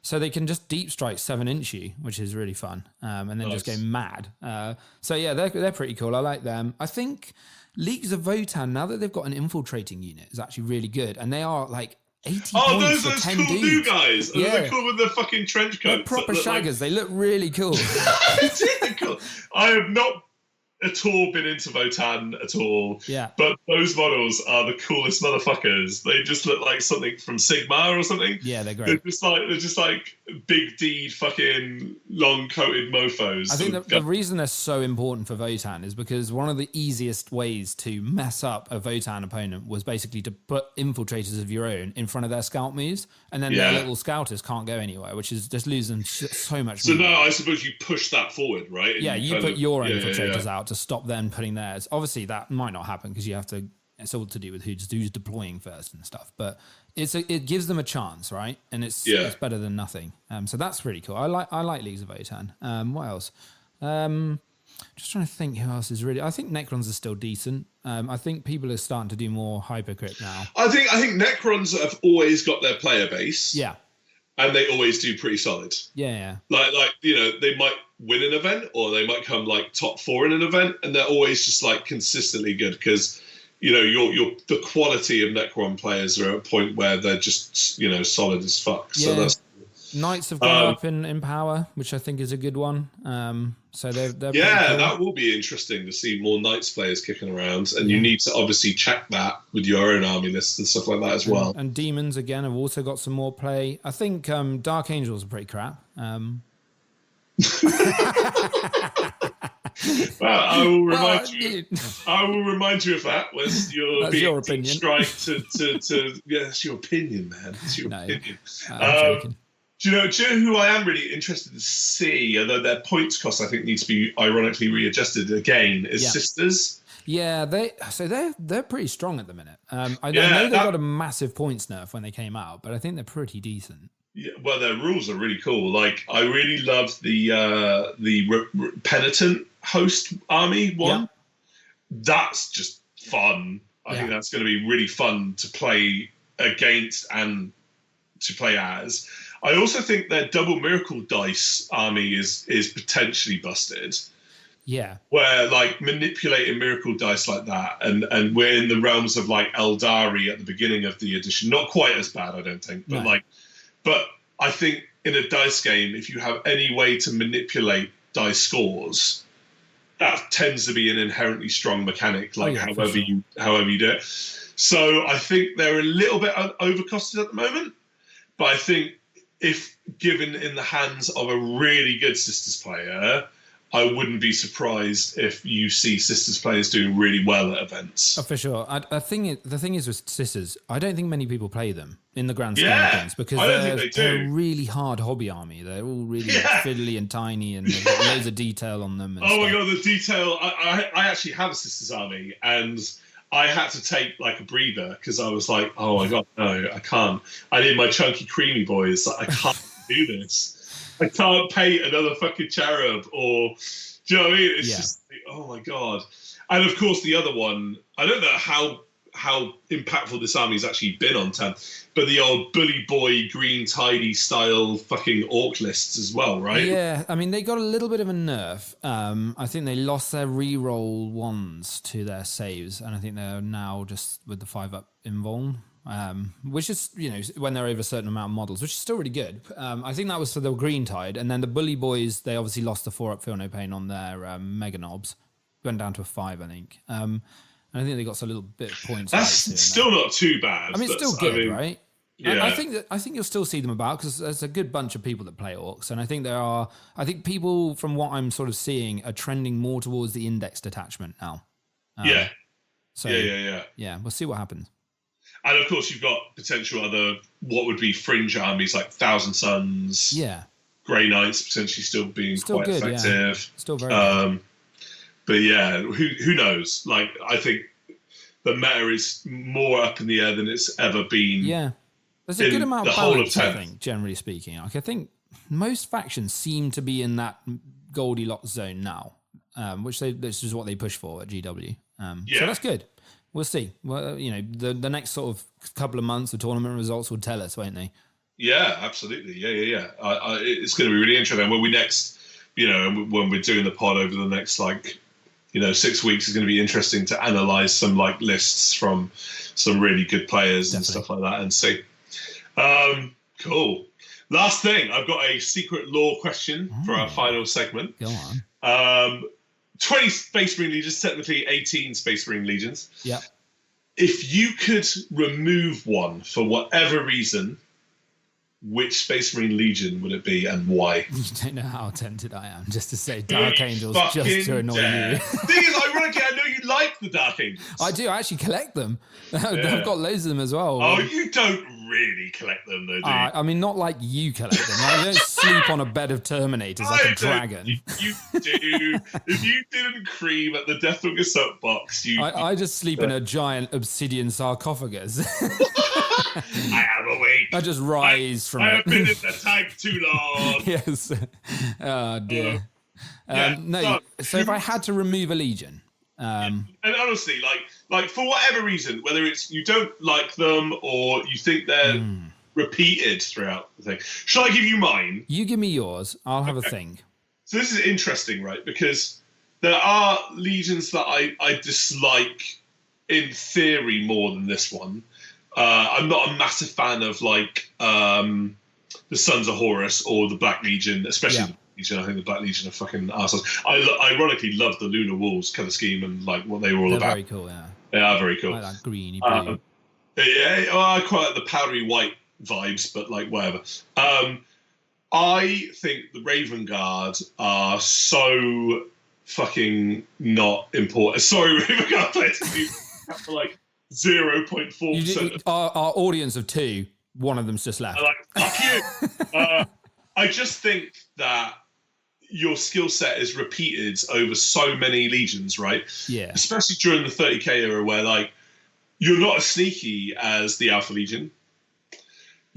So they can just deep strike 7-inch you, which is really fun, and then just go mad. They're pretty cool. I like them. I think Leagues of Votann, now that they've got an infiltrating unit, is actually really good, and they are like 80 points for 10 cool dudes. New guys. They're cool with the fucking trench coats. They're proper shaggers. Like... They look really cool. They're cool. I have not at all been into Votann at all. Yeah. But those models are the coolest motherfuckers. They just look like something from Sigma or something. Yeah, they're great. They're just like big D fucking long coated mofos. I think the reason they're so important for Votann is because one of the easiest ways to mess up a Votann opponent was basically to put infiltrators of your own in front of their scout moves, and then their little scouters can't go anywhere, which is just losing so much. So now I suppose you push that forward, right? And you put your infiltrators out to stop them putting theirs. Obviously, that might not happen because you have to. It's all to do with who's deploying first and stuff. But it gives them a chance, right? And it's better than nothing. So that's really cool. I like Leagues of Votann. What else? Just trying to think who else is really. I think Necrons are still decent. I think people are starting to do more Hypercrypt now. I think Necrons have always got their player base. Yeah. And they always do pretty solid. Yeah. Like they might win an event or they might come like top 4 in an event, and they're always just like consistently good because the quality of Necron players are at a point where they're just solid as fuck. Yeah. So that's. Knights have gone up in power, which I think is a good one. So they're cool. That will be interesting to see more Knights players kicking around, and you need to obviously check that with your own army lists and stuff like that as well. And Demons again have also got some more play. I think Dark Angels are pretty crap. Well, I will remind you. I will remind you of that. Was your opinion? Strike to that's your opinion, man. That's your opinion. I'm joking. Do you know who I am really interested to see, although their points cost I think needs to be ironically readjusted again, is Sisters. Yeah, they're pretty strong at the minute. I know they got a massive points nerf when they came out, but I think they're pretty decent. Yeah, well, their rules are really cool. Like I really love the Penitent host army one. Yeah. That's just fun. I think that's going to be really fun to play against and to play as. I also think their double miracle dice army is potentially busted. Yeah. Where like manipulating miracle dice like that, and we're in the realms of like Eldari at the beginning of the edition. Not quite as bad, I don't think, but but I think in a dice game, if you have any way to manipulate dice scores, that tends to be an inherently strong mechanic. Like however you do it. So I think they're a little bit overcosted at the moment, but I think if given in the hands of a really good Sisters player, I wouldn't be surprised if you see Sisters players doing really well at events. Oh, for sure. The thing is with Sisters, I don't think many people play them in the grand scheme of things because they're a really hard hobby army. They're all really fiddly and tiny and there's loads of detail on them. And my God, the detail. I actually have a Sisters army and I had to take like a breather because I was like, oh my God, no, I can't. I need my chunky creamy boys. I can't do this. I can't paint another fucking cherub or, do you know what I mean? It's just, like, oh my God. And of course the other one, I don't know how impactful this army's actually been on 10, but the old bully boy green tidy style fucking orc lists as well, right? Yeah, I mean they got a little bit of a nerf. I think they lost their reroll ones to their saves, and I think they're now just with the 5-up invuln. Which is, when they're over a certain amount of models, which is still really good. I think that was for the green tide, and then the bully boys, they obviously lost the 4-up feel no pain on their mega knobs, went down to a 5, I think. And I think they got a little bit of points. That's still not too bad. I mean, it's still good, right? Yeah. I think you'll still see them about because there's a good bunch of people that play orcs, and I think people, from what I'm sort of seeing, are trending more towards the index detachment now. Yeah, we'll see what happens. And of course, you've got potential other what would be fringe armies like Thousand Suns, Grey Knights potentially still being quite good, effective. Still very good. But yeah, who knows? Like, I think the meta is more up in the air than it's ever been. Yeah, there's a good amount of balance, I think, generally speaking. Like, I think most factions seem to be in that Goldilocks zone now, which this is what they push for at GW. So that's good. We'll see. Well, the next sort of couple of months, the tournament results will tell us, won't they? Yeah, absolutely. Yeah. It's going to be really interesting. When we next, when we're doing the pod over the next 6 weeks, is going to be interesting to analyze some lists from some really good players and stuff like that and see. Cool. Last thing, I've got a secret lore question for our final segment. Go on. 20 Space Marine Legions, technically 18 Space Marine Legions. Yeah. If you could remove one for whatever reason, which Space Marine Legion would it be and why? You don't know how tempted I am just to say Dark Angels just to annoy you. The thing is, ironically, I know you like the Dark Angels. I do. I actually collect them. I've got loads of them as well. Oh, you don't really collect them, though, do you? I mean, not like you collect them. I don't sleep on a bed of Terminators like a dragon. You do. If you didn't cream at the Deathwing Assault box, I just sleep in a giant obsidian sarcophagus. I am awake. I just rise from it. I have been in the tank too long. Yes. Oh, dear. No, so if I had to remove a legion, and honestly, like for whatever reason, whether it's you don't like them or you think they're repeated throughout the thing, shall I give you mine? You give me yours. I'll have a think. So this is interesting, right? Because there are legions that I dislike in theory more than this one. I'm not a massive fan of like the Sons of Horus or the Black Legion, especially the Legion. I think the Black Legion are fucking assholes. I ironically love the Lunar Wolves colour scheme and like what they were all about. Very cool, yeah. They are very cool. I like greeny blue. Yeah, I quite like the powdery white vibes, but like whatever. I think the Raven Guard are so fucking not important. Sorry, Raven Guard players for like 0.4%. Our audience of 2, one of them's just left. Like, fuck you. I just think that your skill set is repeated over so many legions, right? Yeah. Especially during the 30k era where like you're not as sneaky as the Alpha Legion.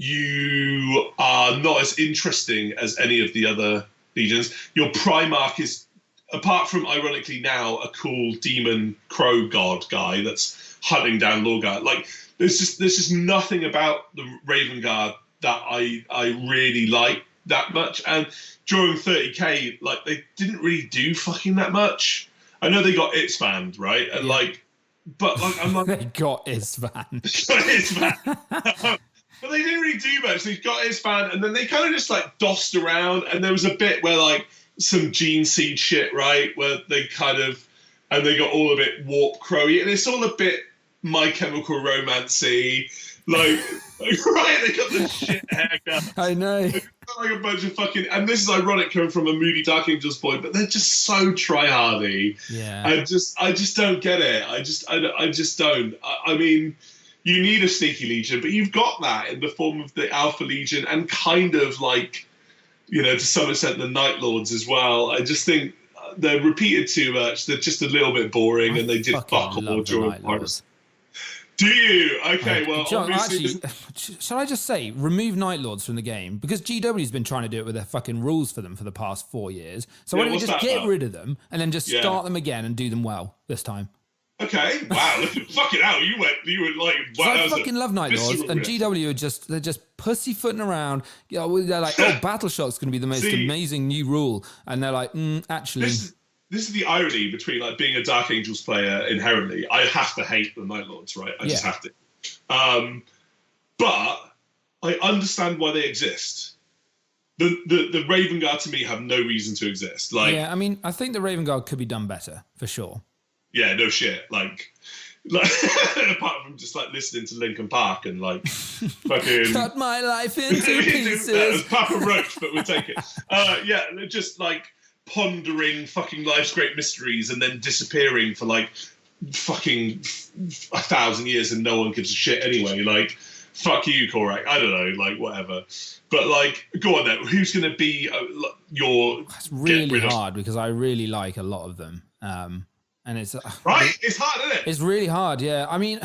You are not as interesting as any of the other legions. Your Primarch is, apart from ironically now a cool demon crow god guy that's hunting down Lorgar. Like there's just nothing about the Raven Guard that I really like that much. And during 30k, like they didn't really do fucking that much. I know they got Itzvand, right? And like, but like I'm like they got Itzvand. But they didn't really do much. They got Itzvand, and then they kind of just like dossed around. And there was a bit where like some gene seed shit, right? Where they kind of, and they got all a bit warp crowy, and it's all a bit My Chemical Romance-y. Like, right? They got the shit haircut. I know. Like a bunch of fucking, and this is ironic coming from a moody Dark Angels point, but they're just so try-hardy. Yeah. I just don't get it. I just don't. I mean, you need a sneaky legion, but you've got that in the form of the Alpha Legion and kind of like, you know, to some extent the Night Lords as well. I just think they're repeated too much. They're just a little bit boring, and they did fuck all during Pirates. Do you? Okay, well, John, actually, shall I just say, remove Night Lords from the game? Because GW's been trying to do it with their fucking rules for them for the past 4 years. So why don't we just get rid of them and then just start them again and do them well this time? Okay, wow, fucking hell, you were like, wow. I fucking love Night Lords, and GW are they're just pussyfooting around. You know, they're like, oh, Battle Shock's going to be the most amazing new rule, and they're like, actually. This is the irony between like being a Dark Angels player inherently. I have to hate the Night Lords, right? I just have to. But I understand why they exist. The Raven Guard to me have no reason to exist. Like, yeah, I mean, I think the Raven Guard could be done better for sure. Yeah, no shit. Like apart from just like listening to Linkin Park and like fucking cut my life into pieces. Papa Roach, but we'll take it. Yeah, just like pondering fucking life's great mysteries and then disappearing for like fucking 1,000 years and no one gives a shit anyway. Like, fuck you, Korak. I don't know, like whatever. But like, go on then. Who's going to be your? It's really hard because I really like a lot of them. And it's right. It's hard, isn't it? It's really hard. Yeah. I mean,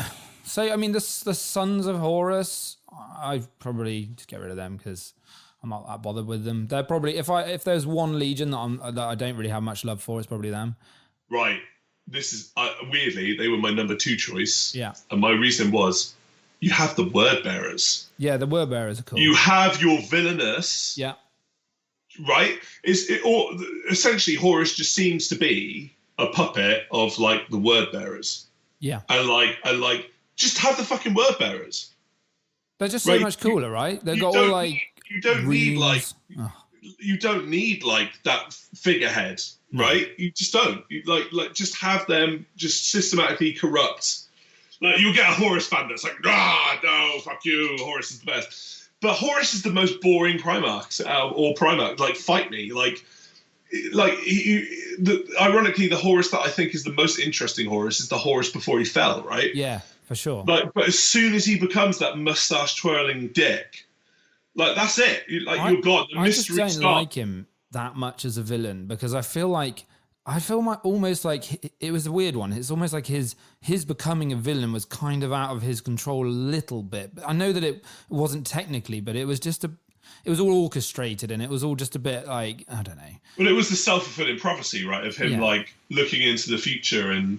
the Sons of Horus. I'd probably just get rid of them because I'm not that bothered with them. They're probably if there's one legion that I don't really have much love for, it's probably them. Right. This is weirdly they were my number 2 choice. Yeah. And my reason was you have the Word Bearers. Yeah, the Word Bearers are cool. You have your villainous. Yeah. Right. Essentially Horus just seems to be a puppet of like the Word Bearers. Yeah. And like just have the fucking Word Bearers. They're just so much cooler, right? They've got all like you don't need like oh. You don't need like that figurehead, right? You just don't. You like just have them just systematically corrupt. Like you'll get a Horus fan that's like, no, fuck you, Horus is the best. But Horus is the most boring Primarch or Primarch. Like fight me, ironically, the Horus that I think is the most interesting Horus is the Horus before he fell, right? Yeah, for sure. Like, but as soon as he becomes that mustache twirling dick, like that's it. You're gone. The mystery I just don't like him that much as a villain because I feel almost like it was a weird one. It's almost like his becoming a villain was kind of out of his control a little bit. I know that it wasn't technically, but it was just it was all orchestrated, and it was all just a bit like, I don't know. Well, it was the self-fulfilling prophecy, right, of him like looking into the future and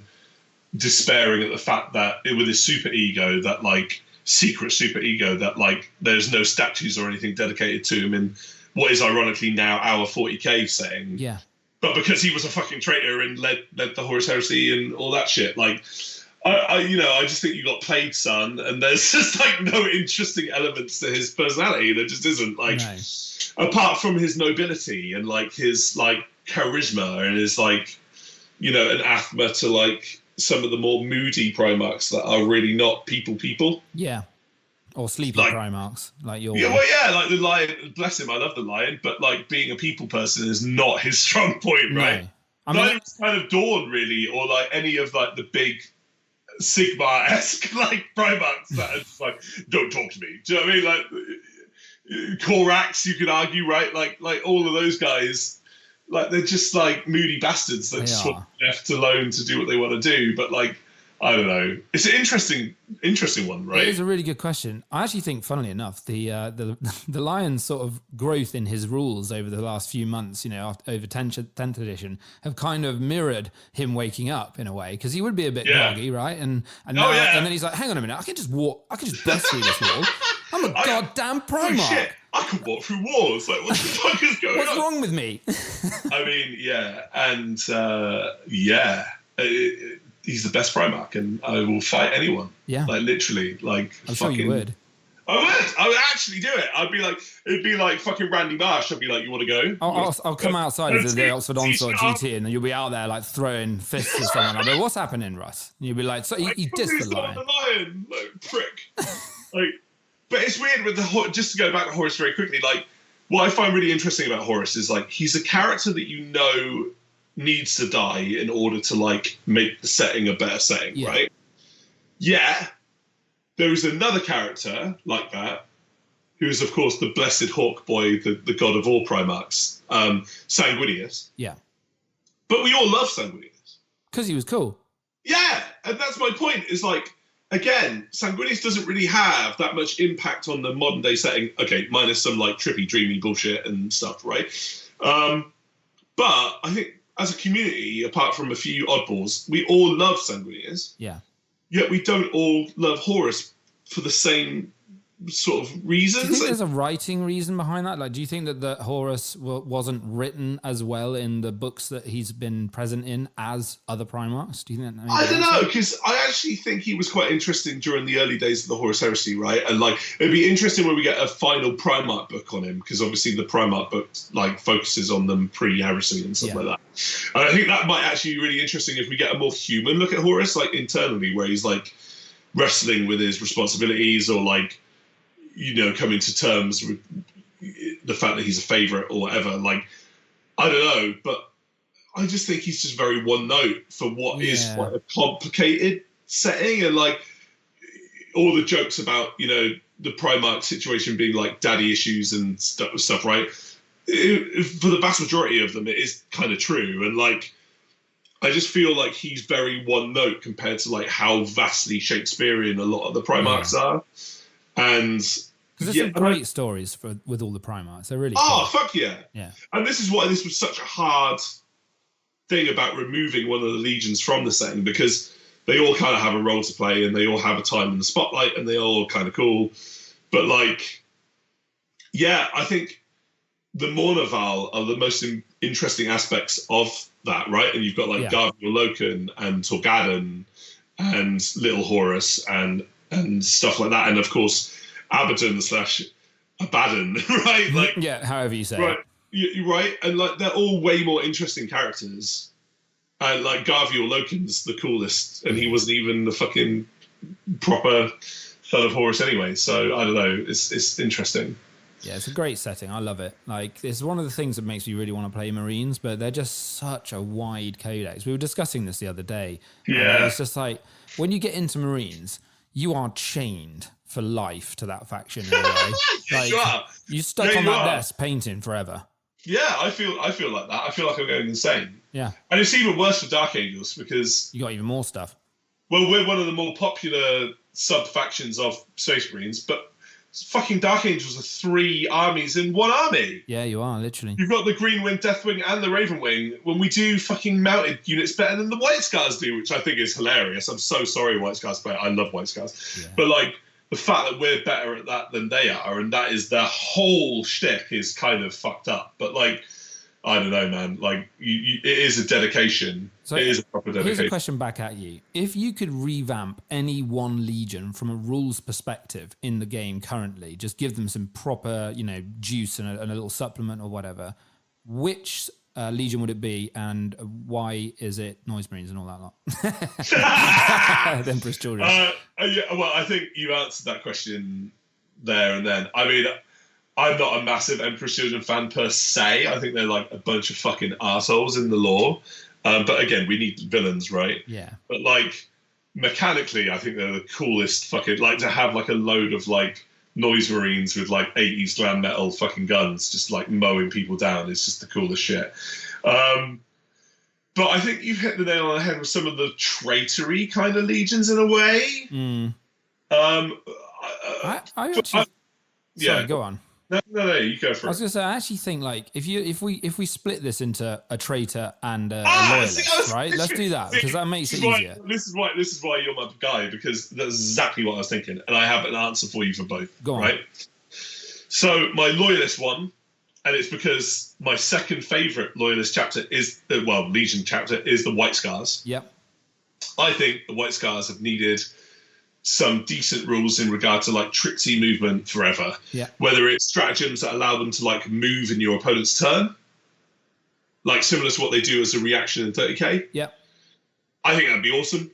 despairing at the fact that with his super ego, that like secret super ego, that like there's no statues or anything dedicated to him in what is ironically now our 40k setting. Yeah. But because he was a fucking traitor and led the Horus Heresy and all that shit, like, I just think you got played, son, and there's just like no interesting elements to his personality. There just isn't, like, apart from his nobility and like his like charisma and his like, an anathema to like some of the more moody Primarchs that are really not people. Yeah. Or sleepy Primarchs, like your like the Lion. Bless him, I love the Lion, but like being a people person is not his strong point, right? No. I mean, not even kind of Dawn, really, or like any of like the big Sigma-esque like Primarchs that are just like, don't talk to me. Do you know what I mean? Like Korax, you could argue, right? Like all of those guys, like they're just like moody bastards that just want left alone to do what they want to do, but like. I don't know. It's an interesting one, right? It is a really good question. I actually think, funnily enough, the Lion's sort of growth in his rules over the last few months, over 10th edition, have kind of mirrored him waking up in a way, because he would be a bit groggy, right? And now, and then he's like, hang on a minute, I can just bust through this wall. I'm a goddamn Primarch. Oh shit, I can walk through walls. Like, what the fuck is going on? What's wrong with me? I mean, and he's the best Primarch, and I will fight anyone. Yeah, like literally, like I'm sure you would. I would actually do it. It'd be like fucking Randy Marsh. I'd be like, you want to go? I'll come outside of the Oxford Onslaught GT, and then you'll be out there like throwing fists at someone. I'll be, what's happening, Russ? And you'll be like, so he dissed the Lion. Like prick. But it's weird with just to go back to Horus very quickly. Like, what I find really interesting about Horus is like he's a character that needs to die in order to like make the setting a better setting, right? Yeah. There is another character like that, who is of course the blessed Hawk Boy, the god of all Primarchs, Sanguinius. Yeah. But we all love Sanguinius. Because he was cool. Yeah, and that's my point, is like, again, Sanguinius doesn't really have that much impact on the modern day setting, okay, minus some like trippy, dreamy bullshit and stuff, right? But I think as a community, apart from a few oddballs, we all love Sanguinius. Yeah. Yet we don't all love Horus for the same sort of reasons. Do you think there's a writing reason behind that? Like, do you think that Horus wasn't written as well in the books that he's been present in as other Primarchs? Do you think that? I don't know, because I actually think he was quite interesting during the early days of the Horus Heresy, right? And like, it'd be interesting when we get a final Primarch book on him, because obviously the Primarch book like focuses on them pre-heresy and stuff like that. And I think that might actually be really interesting if we get a more human look at Horus, like internally, where he's like wrestling with his responsibilities, or like, coming to terms with the fact that he's a favourite or whatever. Like, I don't know, but I just think he's just very one note for what is quite a complicated setting. And like all the jokes about, the Primarch situation being like daddy issues and stuff, right? For the vast majority of them, it is kind of true. And like, I just feel like he's very one note compared to like how vastly Shakespearean a lot of the Primarchs are. And because there's some great stories with all the Primarchs. They're really cool. Fuck yeah. And this is why this was such a hard thing about removing one of the legions from the setting, because they all kind of have a role to play and they all have a time in the spotlight and they're all kind of cool. But like, I think the Mournival are the most interesting aspects of that, right? And you've got like Garviel Loken and Torgadon and Little Horus and stuff like that, and of course Abaddon / Abaddon, right? Like, however you say right, it. You're right, and like they're all way more interesting characters. And like Garviel Loken's the coolest, and he wasn't even the fucking proper son of Horus anyway. So I don't know, it's interesting. Yeah, it's a great setting. I love it. Like, it's one of the things that makes me really want to play Marines, but they're just such a wide codex. We were discussing this the other day. Yeah, it's just like when you get into Marines, you are chained for life to that faction in a way. Like, you are. You're stuck on that desk painting forever. Yeah, I feel like that. I feel like I'm going insane. Yeah. And it's even worse for Dark Angels because you got even more stuff. Well, we're one of the more popular sub-factions of Space Marines, but fucking Dark Angels are 3 armies in 1 army. Yeah, you are, literally. You've got the Green Wing, Deathwing, and the Raven Wing. When we do fucking mounted units better than the White Scars do, which I think is hilarious. I'm so sorry, White Scars player. I love White Scars. Yeah. But, like, the fact that we're better at that than they are, and that is their whole shtick, is kind of fucked up. But, like, I don't know, man. Like, it is a dedication. So it is a proper dedication. Here's a question back at you. If you could revamp any one legion from a rules perspective in the game currently, just give them some proper, juice and a little supplement or whatever, which legion would it be, and why is it Noise Marines and all that lot? The Emperor's Children. Yeah, well, I think you answered that question there and then. I mean, I'm not a massive Emperor's Children fan per se. I think they're like a bunch of fucking assholes in the lore. But again, we need villains, right? Yeah. But like mechanically, I think they're the coolest fucking, like, to have like a load of like Noise Marines with like 80s glam metal fucking guns just like mowing people down. It's just the coolest shit. But I think you've hit the nail on the head with some of the traitory kind of legions in a way. Sorry, go on. No, you go for it. I was going to say, I actually think, like, if we split this into a traitor and a loyalist, right? Let's do that, because that makes it easier. This is why you're my guy, because that's exactly what I was thinking, and I have an answer for you for both. Go on. Right? So my loyalist one, and it's because my second favourite loyalist chapter is, Legion chapter, is the White Scars. Yep. I think the White Scars have needed some decent rules in regard to like tricksy movement forever. Yeah. Whether it's stratagems that allow them to like move in your opponent's turn, like similar to what they do as a reaction in 30k. Yeah. I think that'd be awesome.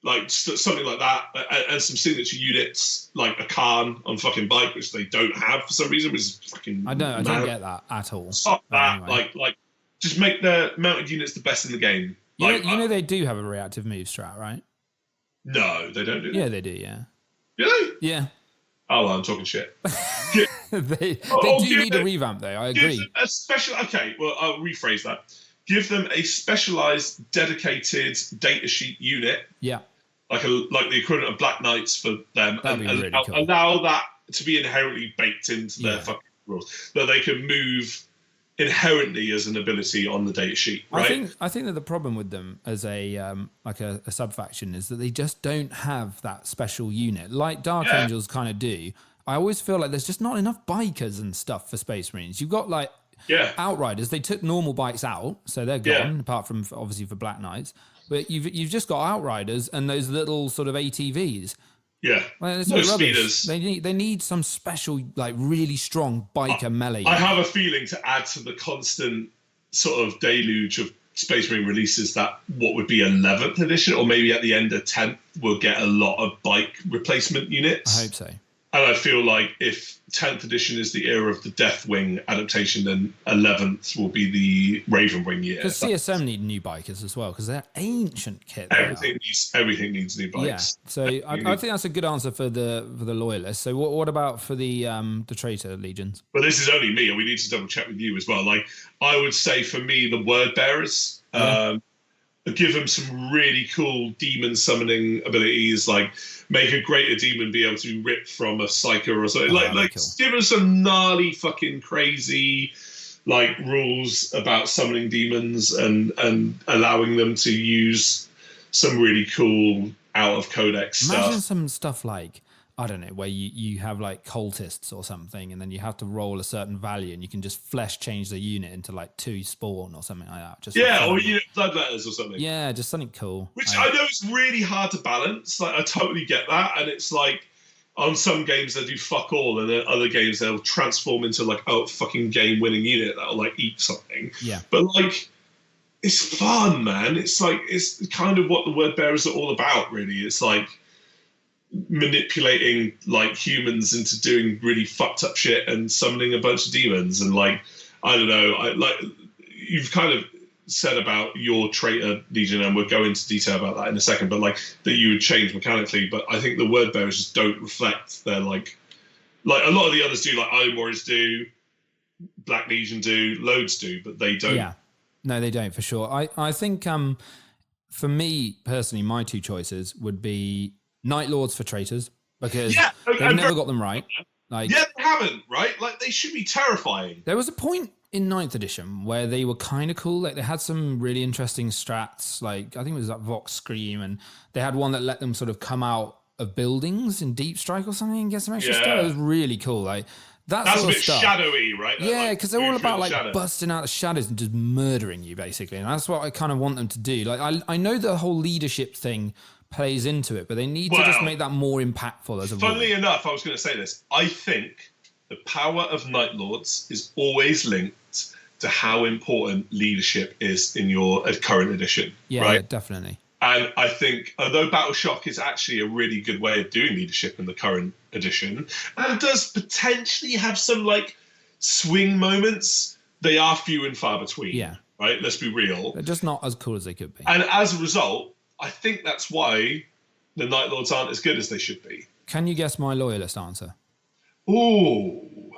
Like something like that, and some signature units like a Khan on fucking bike, which they don't have for some reason, which is fucking. I don't get that at all. Stop that! Anyway. Like, just make the mounted units the best in the game. You know they do have a reactive move strat, right? No, they don't do that. Yeah, they do, yeah. Really? Yeah. Oh, well, I'm talking shit. they do need a revamp, though. I agree. A special. Okay, well, I'll rephrase that. Give them a specialized, dedicated data sheet unit. Yeah. Like the equivalent of Black Knights for them, and really cool. Allow that to be inherently baked into their fucking rules, that they can move inherently as an ability on the data sheet, right? I think that the problem with them as a sub faction is that they just don't have that special unit like Dark Angels kind of do. I always feel like there's just not enough bikers and stuff for Space Marines. You've got like Outriders. They took normal bikes out, so they're gone. Apart from obviously for Black Knights, but you've just got Outriders and those little sort of ATVs. Yeah, well, it's no speeders. They need some special, like, really strong biker melee. I have a feeling to add to the constant sort of deluge of Space Marine releases that what would be 11th edition, or maybe at the end of 10th, we'll get a lot of bike replacement units. I hope so. And I feel like if 10th edition is the era of the Deathwing adaptation, then 11th will be the Raven Wing year. Because CSM need new bikers as well, because they're ancient kit. Everything needs new bikes. Yeah, so I think that's a good answer for the loyalists. So what about for the traitor legions? Well, this is only me, and we need to double check with you as well. Like, I would say for me, the word bearers. Give them some really cool demon summoning abilities, like make a greater demon be able to rip from a psyker or something. Like cool. Give them some gnarly fucking crazy like rules about summoning demons and allowing them to use some really cool out of codex stuff. Imagine some stuff like, I don't know, where you have like cultists or something, and then you have to roll a certain value, and you can just flesh change the unit into like 2 spawn or something like that. Just or bloodletters or something. Yeah, just something cool. Which I know is really hard to balance. Like, I totally get that, and it's like on some games they do fuck all, and then other games they'll transform into like fucking game winning unit that'll like eat something. Yeah, but like, it's fun, man. It's like, it's kind of what the word bearers are all about, really. It's like manipulating like humans into doing really fucked up shit and summoning a bunch of demons. And like, I don't know, you've kind of said about your traitor legion, and we'll go into detail about that in a second, but like that you would change mechanically. But I think the word bearers just don't reflect their like a lot of the others do, like Iron Warriors do, Black Legion do, loads do, but they don't. Yeah, no, they don't, for sure. I think for me personally, my 2 choices would be Night Lords for traitors, because they've never got them right. Like, yeah, they haven't, right? Like, they should be terrifying. There was a point in 9th edition where they were kind of cool. Like, they had some really interesting strats. Like, I think it was like Vox Scream, and they had one that let them sort of come out of buildings in Deep Strike or something and get some extra stuff. It was really cool. Like, that's a bit shadowy, right? Yeah, because they're all about like busting out the shadows and just murdering you, basically. And that's what I kind of want them to do. Like, I know the whole leadership thing plays into it, but they need to just make that more impactful as a rule. Funnily enough, I was going to say this. I think the power of Night Lords is always linked to how important leadership is in your current edition. Yeah, right? Yeah, definitely. And I think, although Battle Shock is actually a really good way of doing leadership in the current edition, and it does potentially have some like swing moments, they are few and far between. Yeah. Right? Let's be real. They're just not as cool as they could be. And as a result, I think that's why the Night Lords aren't as good as they should be. Can you guess my loyalist answer? Ooh,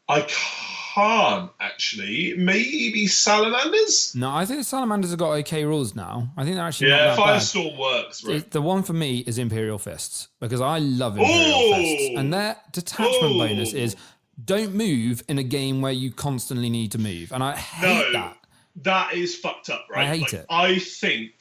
I can't actually. Maybe Salamanders? No, I think Salamanders have got okay rules now. I think they're actually not that Firestorm works, right? The one for me is Imperial Fists, because I love Imperial Fists. And their detachment bonus is don't move in a game where you constantly need to move. And I hate that. That is fucked up, right? I hate it. I think...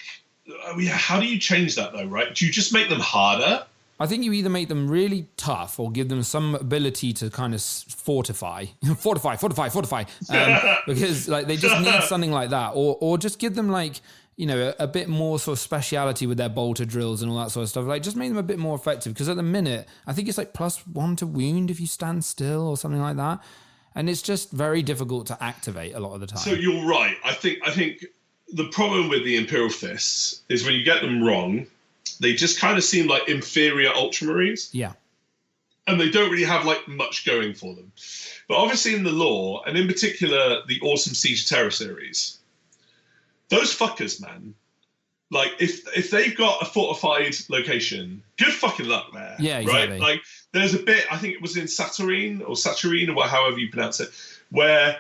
how do you change that, though, right? Do you just make them harder? I think you either make them really tough or give them some ability to kind of fortify, because like they just need something like that, or just give them like, you know, a bit more sort of speciality with their bolter drills and all that sort of stuff. Like just make them a bit more effective, because at the minute I think it's like +1 to wound if you stand still or something like that, and it's just very difficult to activate a lot of the time. So you're right. I think the problem with the Imperial Fists is when you get them wrong, they just kind of seem like inferior Ultramarines. Yeah. And they don't really have like much going for them. But obviously in the lore, and in particular the awesome Siege of Terror series, those fuckers, man, like if they've got a fortified location, good fucking luck there. Yeah, exactly. Right? Like there's a bit, I think it was in Saturnine or however you pronounce it, where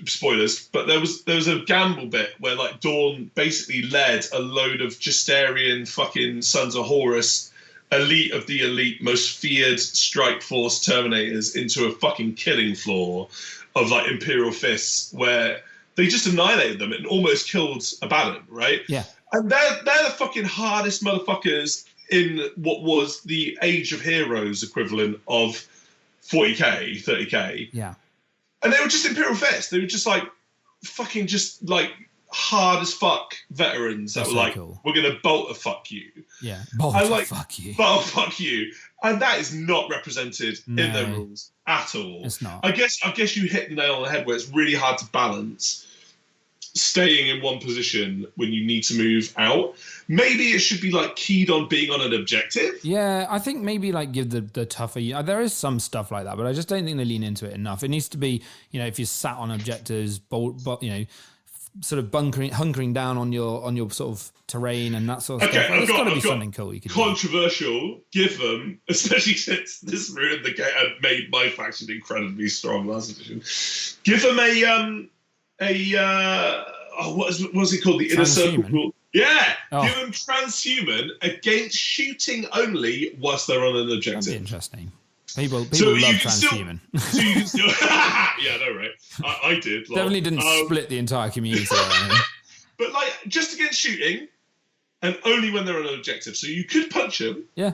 spoilers, but there was a gamble bit where like Dawn basically led a load of Justarian fucking Sons of Horus, elite of the elite, most feared strike force Terminators into a fucking killing floor of like Imperial Fists where they just annihilated them and almost killed Abaddon, right? Yeah. And they're the fucking hardest motherfuckers in what was the Age of Heroes equivalent of 40k, 30k. Yeah. And they were just Imperial Fists. They were just like fucking just like hard as fuck veterans that were like, cool. We're going to bolt fuck you. Yeah. Bolt fuck you. Bolt fuck you. And that is not represented in their rules at all. It's not. I guess you hit the nail on the head where it's really hard to balance staying in one position when you need to move out. Maybe it should be like keyed on being on an objective. Yeah, I think maybe like give the tougher. There is some stuff like that, but I just don't think they lean into it enough. It needs to be, you know, if you're sat on objectives, you know, sort of hunkering down on your sort of terrain and that sort of stuff. There's got to be something cool you can do. Controversial. Give them, especially since this ruined the game and made my faction incredibly strong last edition. Give them what's it called? The Inner Circle rule. Yeah, give them transhuman against shooting only whilst they're on an objective. That'd be interesting. People love transhuman. So you can still, yeah, I know, right? I did. Definitely didn't split the entire community. But like just against shooting, and only when they're on an objective. So you could punch them. Yeah.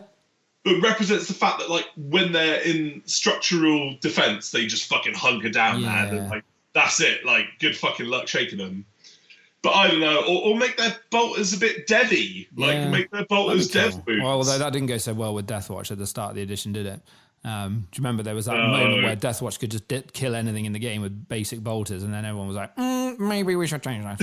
But represents the fact that like when they're in structural defense, they just fucking hunker down, man, and like that's it. Like good fucking luck shaking them. But I don't know, or make their bolters a bit devy. Like make their bolters dev boots. Well, although that didn't go so well with Deathwatch at the start of the edition, did it? Do you remember there was that moment where Deathwatch could just kill anything in the game with basic bolters, and then everyone was like, maybe we should change that.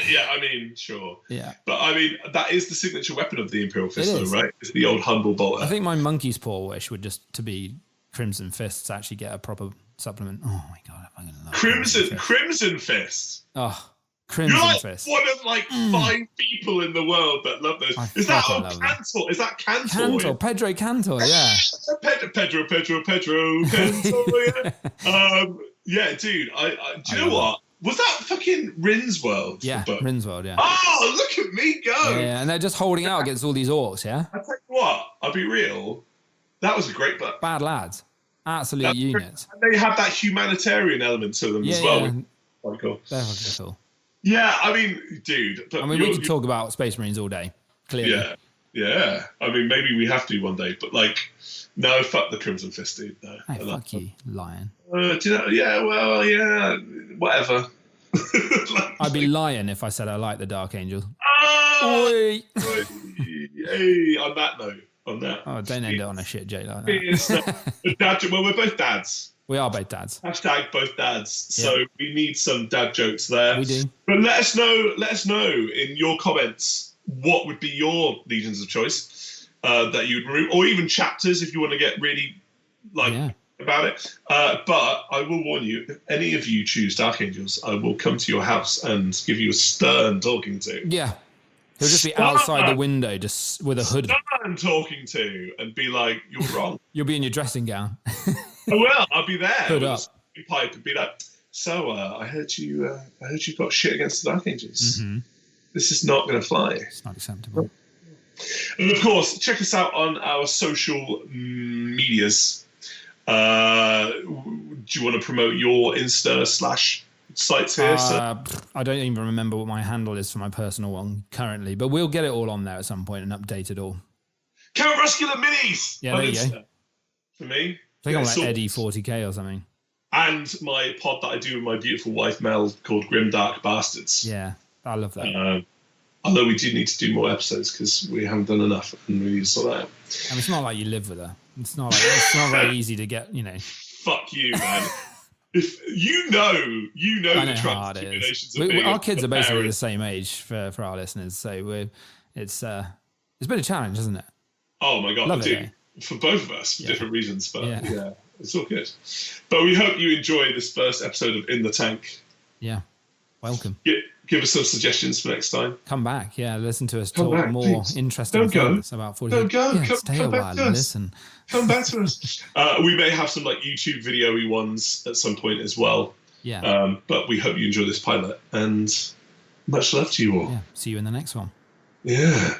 Yeah, I mean, sure. Yeah. But I mean, that is the signature weapon of the Imperial Fist, though, right? It's the old humble bolter. I think my monkey's paw wish would just to be Crimson Fists actually get a proper supplement. Oh my god, I'm gonna love Crimson Fist. Oh. Crimson You're like Fist. one of like 5 people in the world that love those. Is that Cantor? Is that Cantor? Cantor, Pedro Cantor, yeah. Pedro Cantor, yeah. Yeah, dude. Do you know what? Was that fucking Rin's World? Yeah, Rin's World, yeah. Oh, look at me go. Yeah, and they're just holding out against all these orcs, yeah? I tell you what, I'll be real. That was a great book. Bad lads. Absolute units. And they have that humanitarian element to them as well. Yeah. Quite cool. They're fucking cool. Yeah, I mean, dude. I mean, we could talk about Space Marines all day, clearly. Yeah. I mean, maybe we have to one day, but like, no, fuck the Crimson Fist, dude. No, hey, fuck you, lion. Do you know? Yeah, well, yeah, whatever. I'd be lying if I said I like the Dark Angels. Hey, on that note. Oh, don't end it on a shit joke like that. Well, we're both dads. We are both dads. Hashtag both dads. So we need some dad jokes there. We do. But let us know in your comments what would be your legions of choice that you would remove, or even chapters if you want to get really about it. But I will warn you, if any of you choose Dark Angels, I will come to your house and give you a stern talking to. Yeah. He'll just be outside the window, just with a hood. Stern talking to, and be like, "You're wrong." You'll be in your dressing gown. I will. I'll be there. Hood up. Pipe and be like, "So, I heard you got shit against the Dark Angels. Mm-hmm. This is not going to fly. It's not acceptable." And of course, check us out on our social medias. Do you want to promote your Insta/sites here? I don't even remember what my handle is for my personal one currently, but we'll get it all on there at some point and update it all. Count Ruscular Minis! Yeah, there you go. For me. I think I'm like Eddie 40k or something. And my pod that I do with my beautiful wife Mel called Grim Dark Bastards. Yeah, I love that. Although we do need to do more episodes because we haven't done enough and we need to sort that out. And it's not like you live with her. It's not very easy to get, Fuck you, man. If you know I know the how hard it is. Our kids are basically the same age for our listeners, so it's been a challenge, hasn't it? Oh my god, dude! For both of us, for different reasons, but yeah, it's all good. But we hope you enjoy this first episode of In the Tank. Yeah, welcome. Give us some suggestions for next time. Come back, listen to us talk more interesting things about 40. Don't go. Stay a while and listen. Come back to us. We may have some like YouTube video-y ones at some point as well. Yeah. But we hope you enjoy this pilot, and much love to you all. Yeah. See you in the next one. Yeah.